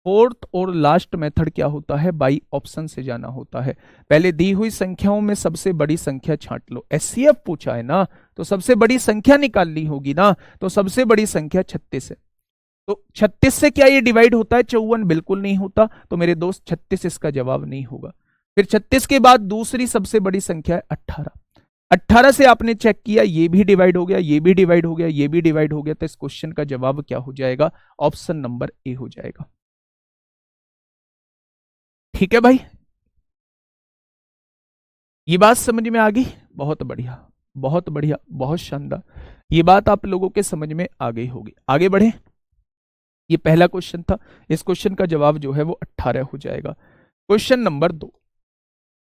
फोर्थ और लास्ट मेथड क्या होता है? बाई ऑप्शन से जाना होता है। पहले दी हुई संख्याओं में सबसे बड़ी संख्या छांट लो। एचसीएफ पूछा है ना, तो सबसे बड़ी संख्या निकालनी होगी ना, तो सबसे बड़ी संख्या 36 है। तो 36 से क्या ये डिवाइड होता है 54? बिल्कुल नहीं होता। तो मेरे दोस्त 36 इसका जवाब नहीं होगा। फिर 36 के बाद दूसरी सबसे बड़ी संख्या है 18। 18 से आपने चेक किया, ये भी डिवाइड हो गया, ये भी डिवाइड हो गया, ये भी डिवाइड हो गया। तो इस क्वेश्चन का जवाब क्या हो जाएगा? ऑप्शन नंबर ए हो जाएगा। ठीक है भाई, ये बात समझ में आ गई? बहुत बढ़िया, बहुत बढ़िया, बहुत शानदार। ये बात आप लोगों के समझ में आ गई होगी। आगे बढ़े। ये पहला क्वेश्चन था, इस क्वेश्चन का जवाब जो है वो 18 हो जाएगा। क्वेश्चन नंबर 2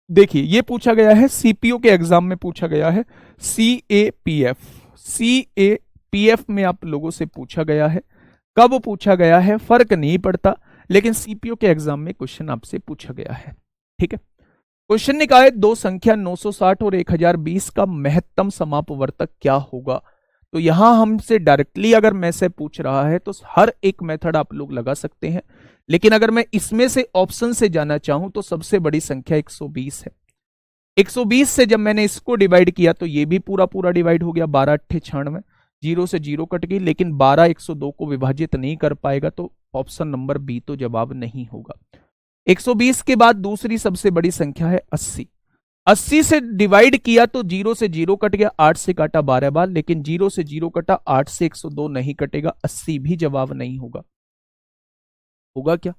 देखिए, ये पूछा गया है, सीपीओ के एग्जाम में पूछा गया है। सीएपीएफ, सीएपीएफ में आप लोगों से पूछा गया है। कब पूछा गया है फर्क नहीं पड़ता, लेकिन सीपीओ के एग्जाम में क्वेश्चन आपसे पूछा गया है। ठीक है, क्वेश्चन ने कहा है दो संख्या 960 और 1020 का महत्तम समापवर्तक क्या होगा। तो यहां हमसे डायरेक्टली अगर मैं से पूछ रहा है तो हर एक मेथड आप लोग लगा सकते हैं, लेकिन अगर मैं इसमें से ऑप्शन से जाना चाहूं तो सबसे बड़ी संख्या 120 है। 120 से जब मैंने इसको डिवाइड किया तो ये भी पूरा पूरा डिवाइड हो गया, 12 अट्ठे 96, 0 से 0 कट गई, लेकिन 12 102 को विभाजित नहीं कर पाएगा, तो ऑप्शन नंबर बी तो जवाब नहीं होगा। 120 के बाद दूसरी सबसे बड़ी संख्या है 80। 80 से डिवाइड किया तो 0 से 0 कट गया, 8 से काटा 12 बार, लेकिन 0 से 0 कटा, 8 से 102 नहीं कटेगा, 80 भी जवाब नहीं होगा। होगा क्या?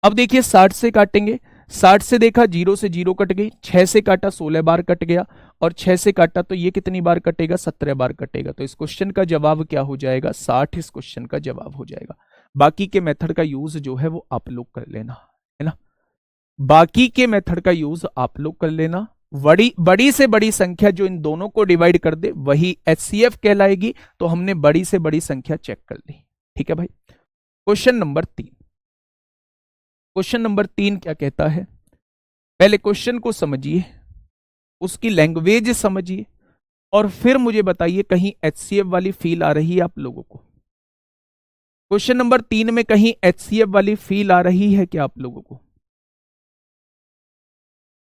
अब देखिए 60 से काटेंगे, 60 से देखा 0 से 0 कट गई, 6 से काटा 16 बार कट गया, और 6 से काटा तो ये कितनी बार कटेगा? 17 बार कटेगा। तो इस क्वेश्चन का जवाब क्या हो जाएगा? 60 इस क्वेश्चन का जवाब हो जाएगा। बाकी के मेथड का यूज जो है वो आप लोग कर लेना, है ना। बाकी के मेथड का यूज आप लोग कर लेना। बड़ी से बड़ी संख्या जो इन दोनों को डिवाइड कर दे वही एचसीएफ कहलाएगी। तो हमने बड़ी से बड़ी संख्या चेक कर ली। ठीक है भाई। क्वेश्चन नंबर 3, क्वेश्चन नंबर 3 क्या कहता है? पहले क्वेश्चन को समझिए, उसकी लैंग्वेज समझिए, और फिर मुझे बताइए कहीं एचसीएफ वाली फील आ रही है आप लोगों को? क्वेश्चन नंबर 3 में कहीं एचसीएफ वाली फील आ रही है क्या आप लोगों को?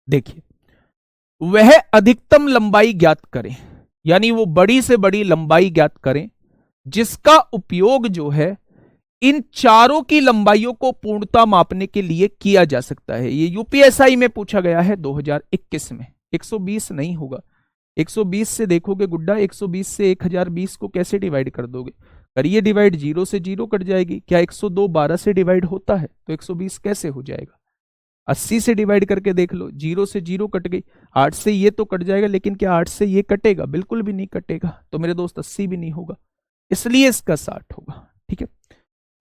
देखिए, वह अधिकतम लंबाई ज्ञात करें, यानी वो बड़ी से बड़ी लंबाई ज्ञात करें जिसका उपयोग जो है इन चारों की लंबाइयों को पूर्णता मापने के लिए किया जा सकता है। ये यूपीएसआई में पूछा गया है 2021 में। 120 नहीं होगा। 120 से देखोगे गुड्डा, 120 से 1020 को कैसे डिवाइड कर दोगे? करिए डिवाइड, 0 से 0 कट जाएगी। क्या 102 12 से डिवाइड होता है? तो 120 कैसे हो जाएगा? 80 से डिवाइड करके देख लो, 0 से 0 कट गई, 8 से ये तो कट जाएगा, लेकिन क्या 8 से ये कटेगा? बिल्कुल भी नहीं कटेगा। तो मेरे दोस्त 80 भी नहीं होगा, इसलिए इसका 60 होगा। ठीक है,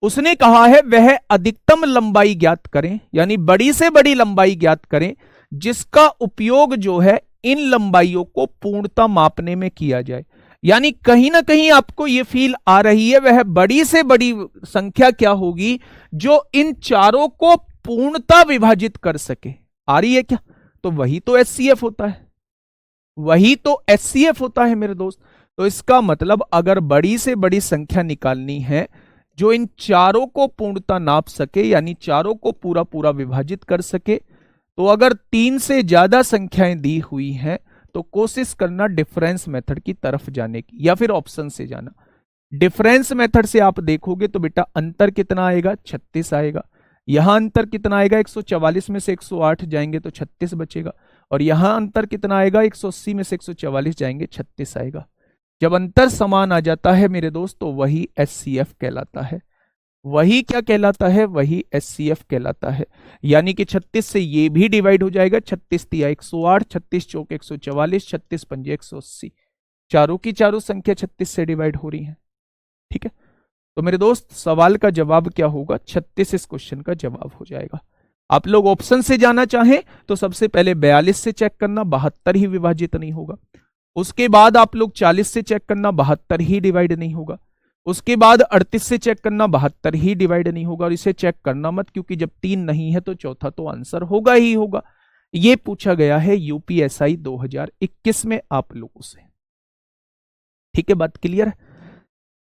उसने कहा है वह अधिकतम लंबाई ज्ञात करें, यानी बड़ी से बड़ी लंबाई ज्ञात करें जिसका उपयोग जो है इन लंबाइयों को पूर्णता मापने में किया जाए। यानी कहीं ना कहीं आपको यह फील आ रही है वह बड़ी से बड़ी संख्या क्या होगी जो इन चारों को पूर्णता विभाजित कर सके। आ रही है क्या? तो वही तो एचसीएफ होता है, वही तो एचसीएफ होता है मेरे दोस्त। तो इसका मतलब अगर बड़ी से बड़ी संख्या निकालनी है जो इन चारों को पूर्णता नाप सके, यानी चारों को पूरा पूरा विभाजित कर सके, तो अगर 3 से ज्यादा संख्याएं दी हुई हैं तो कोशिश करना डिफरेंस मेथड की तरफ जाने की, या फिर ऑप्शन से जाना। डिफरेंस मेथड से आप देखोगे तो बेटा अंतर कितना आएगा? 36 आएगा। यहां अंतर कितना आएगा? 144 में से 108 जाएंगे तो 36 बचेगा, और यहां अंतर कितना आएगा? 180 में से 144 जाएंगे, 36 आएगा। जब अंतर समान आ जाता है मेरे दोस्त तो वही HCF कहलाता है। वही क्या कहलाता है? वही HCF कहलाता है। यानी कि 36 से ये भी डिवाइड हो जाएगा, 36 तिया 108, 36 चौक 144, 36 पंजे 180, चारों की चारों संख्या 36 से डिवाइड हो रही है। ठीक है, तो मेरे दोस्त सवाल का जवाब क्या होगा? 36 इस क्वेश्चन का जवाब हो जाएगा। आप लोग ऑप्शन से जाना चाहें तो सबसे पहले 42 से चेक करना, 72 ही विभाजित नहीं होगा। उसके बाद आप लोग 40 से चेक करना, 72 ही डिवाइड नहीं होगा। उसके बाद 38 से चेक करना, 72 ही डिवाइड नहीं होगा। और इसे चेक करना मत, क्योंकि जब 3 नहीं है तो चौथा तो आंसर होगा ही होगा। ये पूछा गया है यूपीएसआई 2021 में आप लोगों से। ठीक है, बात क्लियर है?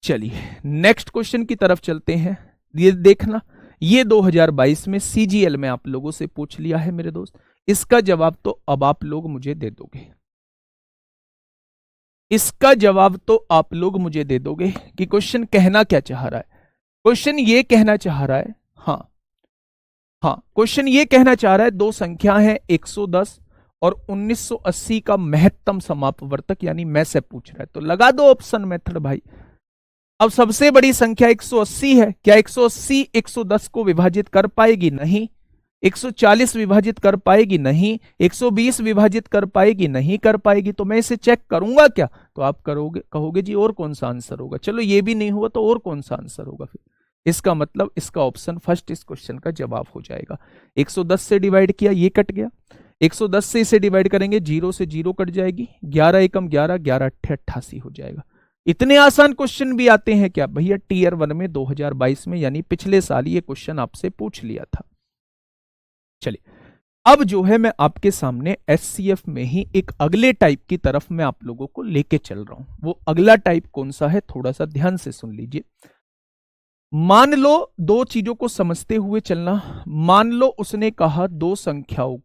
चलिए नेक्स्ट क्वेश्चन की तरफ चलते हैं। ये देखना, ये 2022 में CGL में आप लोगों से पूछ लिया है मेरे दोस्त। इसका जवाब तो अब आप लोग मुझे दे दोगे। इसका जवाब तो आप लोग मुझे दे दोगे कि क्वेश्चन कहना क्या चाह रहा है। क्वेश्चन ये कहना चाह रहा है, हाँ क्वेश्चन ये कहना चाह रहा है, दो संख्या है 110 और 1980 का महत्तम समापवर्तक यानी मैं से पूछ रहा है। तो लगा दो ऑप्शन मेथड भाई। अब सबसे बड़ी संख्या 180 है, क्या 180 110 को विभाजित कर पाएगी? नहीं। 140 विभाजित कर पाएगी? नहीं। 120 विभाजित कर पाएगी? नहीं कर पाएगी। तो मैं इसे चेक करूंगा क्या? तो आप कहोगे जी और कौन सा आंसर होगा। चलो ये भी नहीं हुआ तो और कौन सा आंसर होगा फिर? इसका मतलब इसका ऑप्शन फर्स्ट इस क्वेश्चन का जवाब हो जाएगा। 110 से डिवाइड किया, ये कट गया। 110 से इसे डिवाइड करेंगे, 0 से 0 कट जाएगी, 11 एकम 11, 11 अट्ठे 88 हो जाएगा। इतने आसान क्वेश्चन भी आते हैं क्या भैया? टीयर 1 में 2022 में, यानी पिछले साल ये क्वेश्चन आपसे पूछ लिया था। चलिए अब जो है मैं आपके सामने HCF में ही एक अगले टाइप की तरफ मैं आप लोगों को लेके चल रहा हूं। वो अगला टाइप कौन सा है, थोड़ा सा ध्यान से सुन लीजिए। मान लो, दो चीजों को समझते हुए चलना। मान लो उसने कहा दो संख्याओं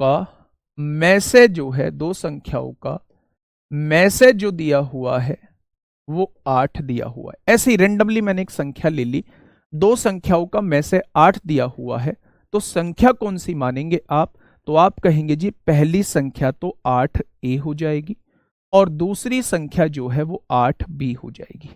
का मैसेज जो है, दो संख्याओं का मैसेज जो दिया हुआ है वो 8 दिया हुआ है। ऐसे ही रेंडमली मैंने एक संख्या ले ली, दो संख्याओं का मैसेज 8 दिया हुआ है। तो संख्या कौन सी मानेंगे आप? तो आप कहेंगे जी पहली संख्या तो 8A हो जाएगी और दूसरी संख्या जो है वो 8B हो जाएगी।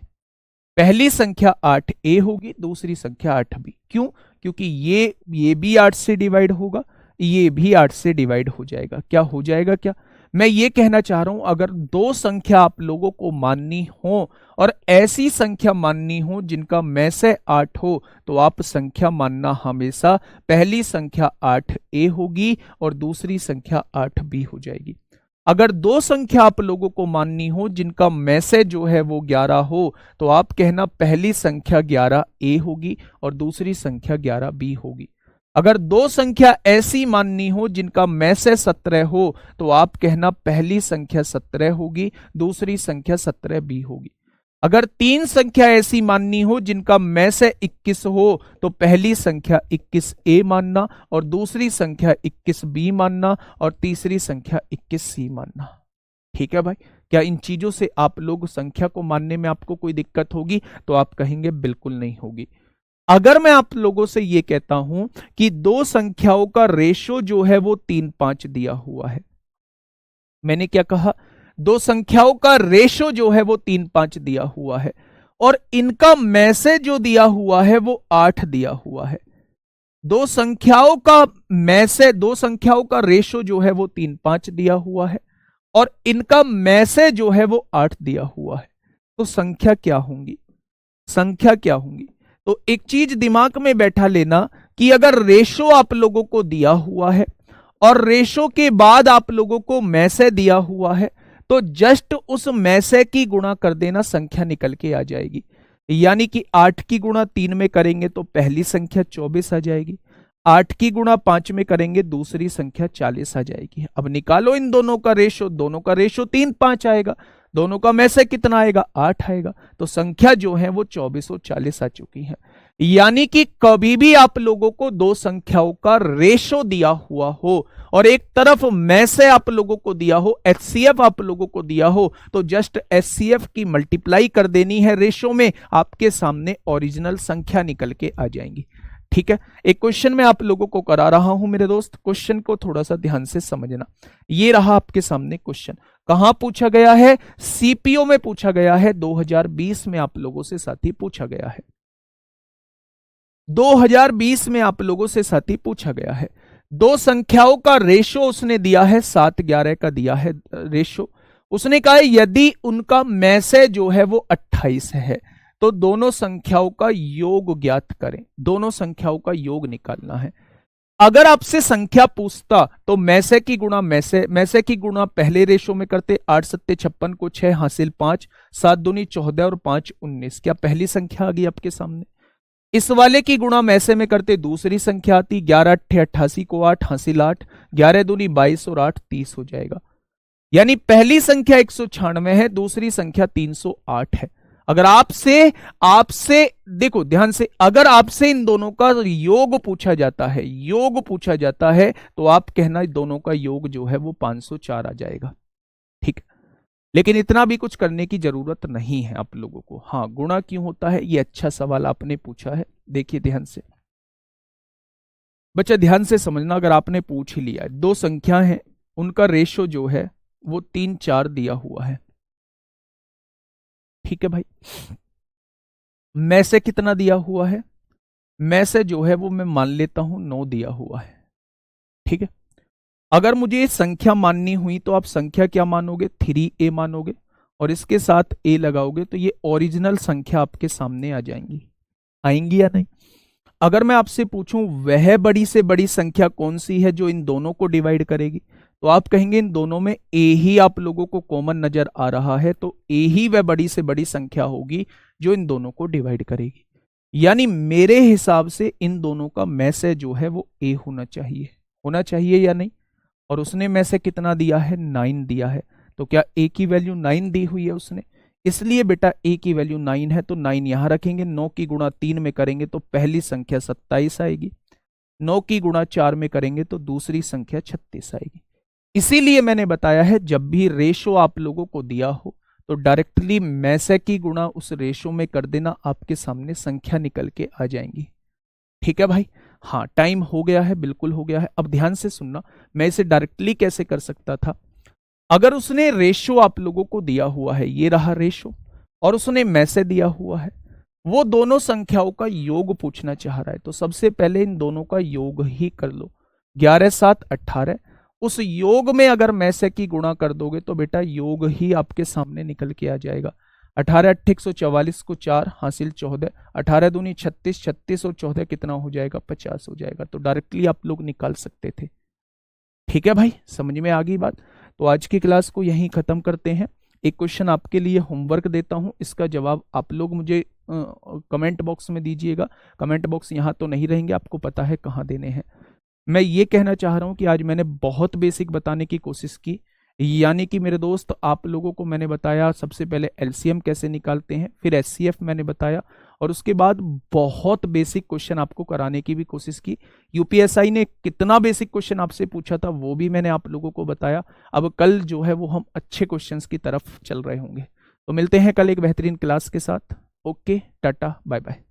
पहली संख्या 8A होगी, दूसरी संख्या 8B। क्यों? क्योंकि ये भी 8 से डिवाइड होगा, ये भी 8 से डिवाइड हो जाएगा। क्या हो जाएगा? क्या मैं ये कहना चाह रहा हूं, अगर दो संख्या आप लोगों को माननी हो और ऐसी संख्या माननी हो जिनका मैसेज 8 हो, तो आप संख्या मानना हमेशा पहली संख्या 8A होगी और दूसरी संख्या 8B हो जाएगी। अगर दो संख्या आप लोगों को माननी हो जिनका मैसेज जो है वो 11 हो, तो आप कहना पहली संख्या 11A होगी और दूसरी संख्या 11B होगी। अगर दो संख्या ऐसी माननी हो जिनका मैसेज 17 हो, तो आप कहना पहली संख्या 17 होगी, दूसरी संख्या 17B होगी। अगर तीन संख्या ऐसी माननी हो जिनका मैसेज 21 हो, तो पहली संख्या 21A मानना और दूसरी संख्या 21B मानना और तीसरी संख्या 21C मानना। ठीक है भाई, क्या इन चीजों से आप लोग संख्या को मानने में आपको कोई दिक्कत होगी? तो आप कहेंगे बिल्कुल नहीं होगी। अगर मैं आप लोगों से यह कहता हूं कि दो संख्याओं का रेशो जो है वो 3-5 दिया हुआ है, मैंने क्या कहा? दो संख्याओं का रेशो जो है वो 3-5 दिया हुआ है और इनका मैसेज जो दिया हुआ है वो 8 दिया हुआ है। दो संख्याओं का मैसेज, दो संख्याओं का रेशो जो है वो 3-5 दिया हुआ है और इनका मैसेज जो है वो 8 दिया हुआ है। तो संख्या क्या होंगी? संख्या क्या होंगी? तो एक चीज दिमाग में बैठा लेना कि अगर रेशो आप लोगों को दिया हुआ है और रेशो के बाद आप लोगों को मैसेज दिया हुआ है, तो जस्ट उस मैसेज की गुणा कर देना, संख्या निकल के आ जाएगी। यानी कि 8 की गुणा 3 में करेंगे तो पहली संख्या 24 आ जाएगी, 8 की गुणा 5 में करेंगे दूसरी संख्या 40 आ जाएगी। अब निकालो इन दोनों का रेशो, दोनों का रेशो 3-5 आएगा, दोनों का मैसेज कितना आएगा? 8 आएगा। तो संख्या जो है वो 24 और 40 आ चुकी है। यानी कि कभी भी आप लोगों को दो संख्याओं का रेशो दिया हुआ हो और एक तरफ मैसेज आप लोगों को दिया हो, HCF आप लोगों को दिया हो, तो जस्ट HCF की मल्टीप्लाई कर देनी है रेशो में, आपके सामने ओरिजिनल संख्या निकल के आ जाएंगी। ठीक है, एक क्वेश्चन मैं आप लोगों को करा रहा हूं मेरे दोस्त, क्वेश्चन को थोड़ा सा ध्यान से समझना। ये रहा आपके सामने क्वेश्चन, कहां पूछा गया है? सीपीओ में पूछा गया है, 2020 में आप लोगों से साथी पूछा गया है। 2020 में आप लोगों से साथी पूछा गया है। दो संख्याओं का रेशो उसने दिया है, 7-11 का दिया है रेशो। उसने कहा है यदि उनका में से जो है वो 28 है तो दोनों संख्याओं का योग ज्ञात करें। दोनों संख्याओं का योग निकालना है। अगर आपसे संख्या पूछता तो में से की गुणा में से की गुणा पहले रेशो में करते, 8 सत्ते 56 को 6 हासिल 5, 7 दूनी 14 और 5 19। क्या पहली संख्या आ गई आपके सामने? इस वाले की गुणा मैसे में करते दूसरी संख्या आती, 11 अट्ठे 88 को 8 हासिल 8, 11 दूनी 22 और 8 30 हो जाएगा। यानी पहली संख्या 196 है, दूसरी संख्या 308 है। अगर आपसे देखो ध्यान से, अगर आपसे इन दोनों का योग पूछा जाता है, तो आप कहना दोनों का योग जो है वो 504 आ जाएगा। ठीक, लेकिन इतना भी कुछ करने की जरूरत नहीं है आप लोगों को। हाँ, गुणा क्यों होता है, ये अच्छा सवाल आपने पूछा है। देखिए ध्यान से बच्चा, ध्यान से समझना। अगर आपने पूछ ही लिया, दो संख्या है, उनका रेशो जो है वो 3-4 दिया हुआ है। ठीक है भाई, में से कितना दिया हुआ है? में से जो है वो मैं मान लेता हूं 9 दिया हुआ है। ठीक है, अगर मुझे संख्या माननी हुई तो आप संख्या क्या मानोगे? 3a मानोगे और इसके साथ a लगाओगे तो ये ओरिजिनल संख्या आपके सामने आ आएंगी या नहीं? अगर मैं आपसे पूछूं वह बड़ी से बड़ी संख्या कौन सी है जो इन दोनों को डिवाइड करेगी, तो आप कहेंगे इन दोनों में a ही आप लोगों को कॉमन नजर आ रहा है, तो a ही वह बड़ी से बड़ी संख्या होगी जो इन दोनों को डिवाइड करेगी। यानी मेरे हिसाब से इन दोनों का में से जो है वो a होना चाहिए या नहीं? और उसने में से कितना दिया है? 9 दिया है। तो क्या a की वैल्यू 9 दी हुई है उसने? इसलिए बेटा a की वैल्यू 9 है तो 9 यहां रखेंगे। 9 की गुणा 3 में करेंगे तो पहली संख्या 27 आएगी। 9 की गुणा 4 में करेंगे तो दूसरी संख्या 36 आएगी। इसीलिए मैंने बताया है जब भी रेशो आप लोगों को दिया हो तो डायरेक्टली में से की गुणा उस रेशो में कर देना, आपके सामने संख्या निकल के आ जाएंगी। ठीक है भाई, हाँ टाइम हो गया है, बिल्कुल हो गया है। अब ध्यान से सुनना, मैं इसे डायरेक्टली कैसे कर सकता था? अगर उसने रेशो आप लोगों को दिया हुआ है, ये रहा रेशो, और उसने में से दिया हुआ है, वो दोनों संख्याओं का योग पूछना चाह रहा है, तो सबसे पहले इन दोनों का योग ही कर लो। 11 7 18, उस योग में अगर में से की गुणा कर दोगे तो बेटा योग ही आपके सामने निकल के आ जाएगा। 18 8 144 को 4 हासिल 14, 18 दूनी 36, 36 और 14 कितना हो जाएगा? 50 हो जाएगा। तो डायरेक्टली आप लोग निकाल सकते थे। ठीक है भाई, समझ में आ गई बात? तो आज की क्लास को यहीं खत्म करते हैं। एक क्वेश्चन आपके लिए होमवर्क देता हूं, इसका जवाब आप लोग मुझे कमेंट बॉक्स में दीजिएगा। कमेंट बॉक्स यहां तो नहीं रहेंगे, आपको पता है कहां देने हैं। मैं ये कहना चाह रहा हूं कि आज मैंने बहुत बेसिक बताने की कोशिश की, यानी कि मेरे दोस्त आप लोगों को मैंने बताया सबसे पहले एलसीएम कैसे निकालते हैं, फिर एचसीएफ मैंने बताया, और उसके बाद बहुत बेसिक क्वेश्चन आपको कराने की भी कोशिश की। यूपीएसआई ने कितना बेसिक क्वेश्चन आपसे पूछा था वो भी मैंने आप लोगों को बताया। अब कल जो है वो हम अच्छे क्वेश्चंस की तरफ चल रहे होंगे। तो मिलते हैं कल एक बेहतरीन क्लास के साथ। Okay, tata bye bye.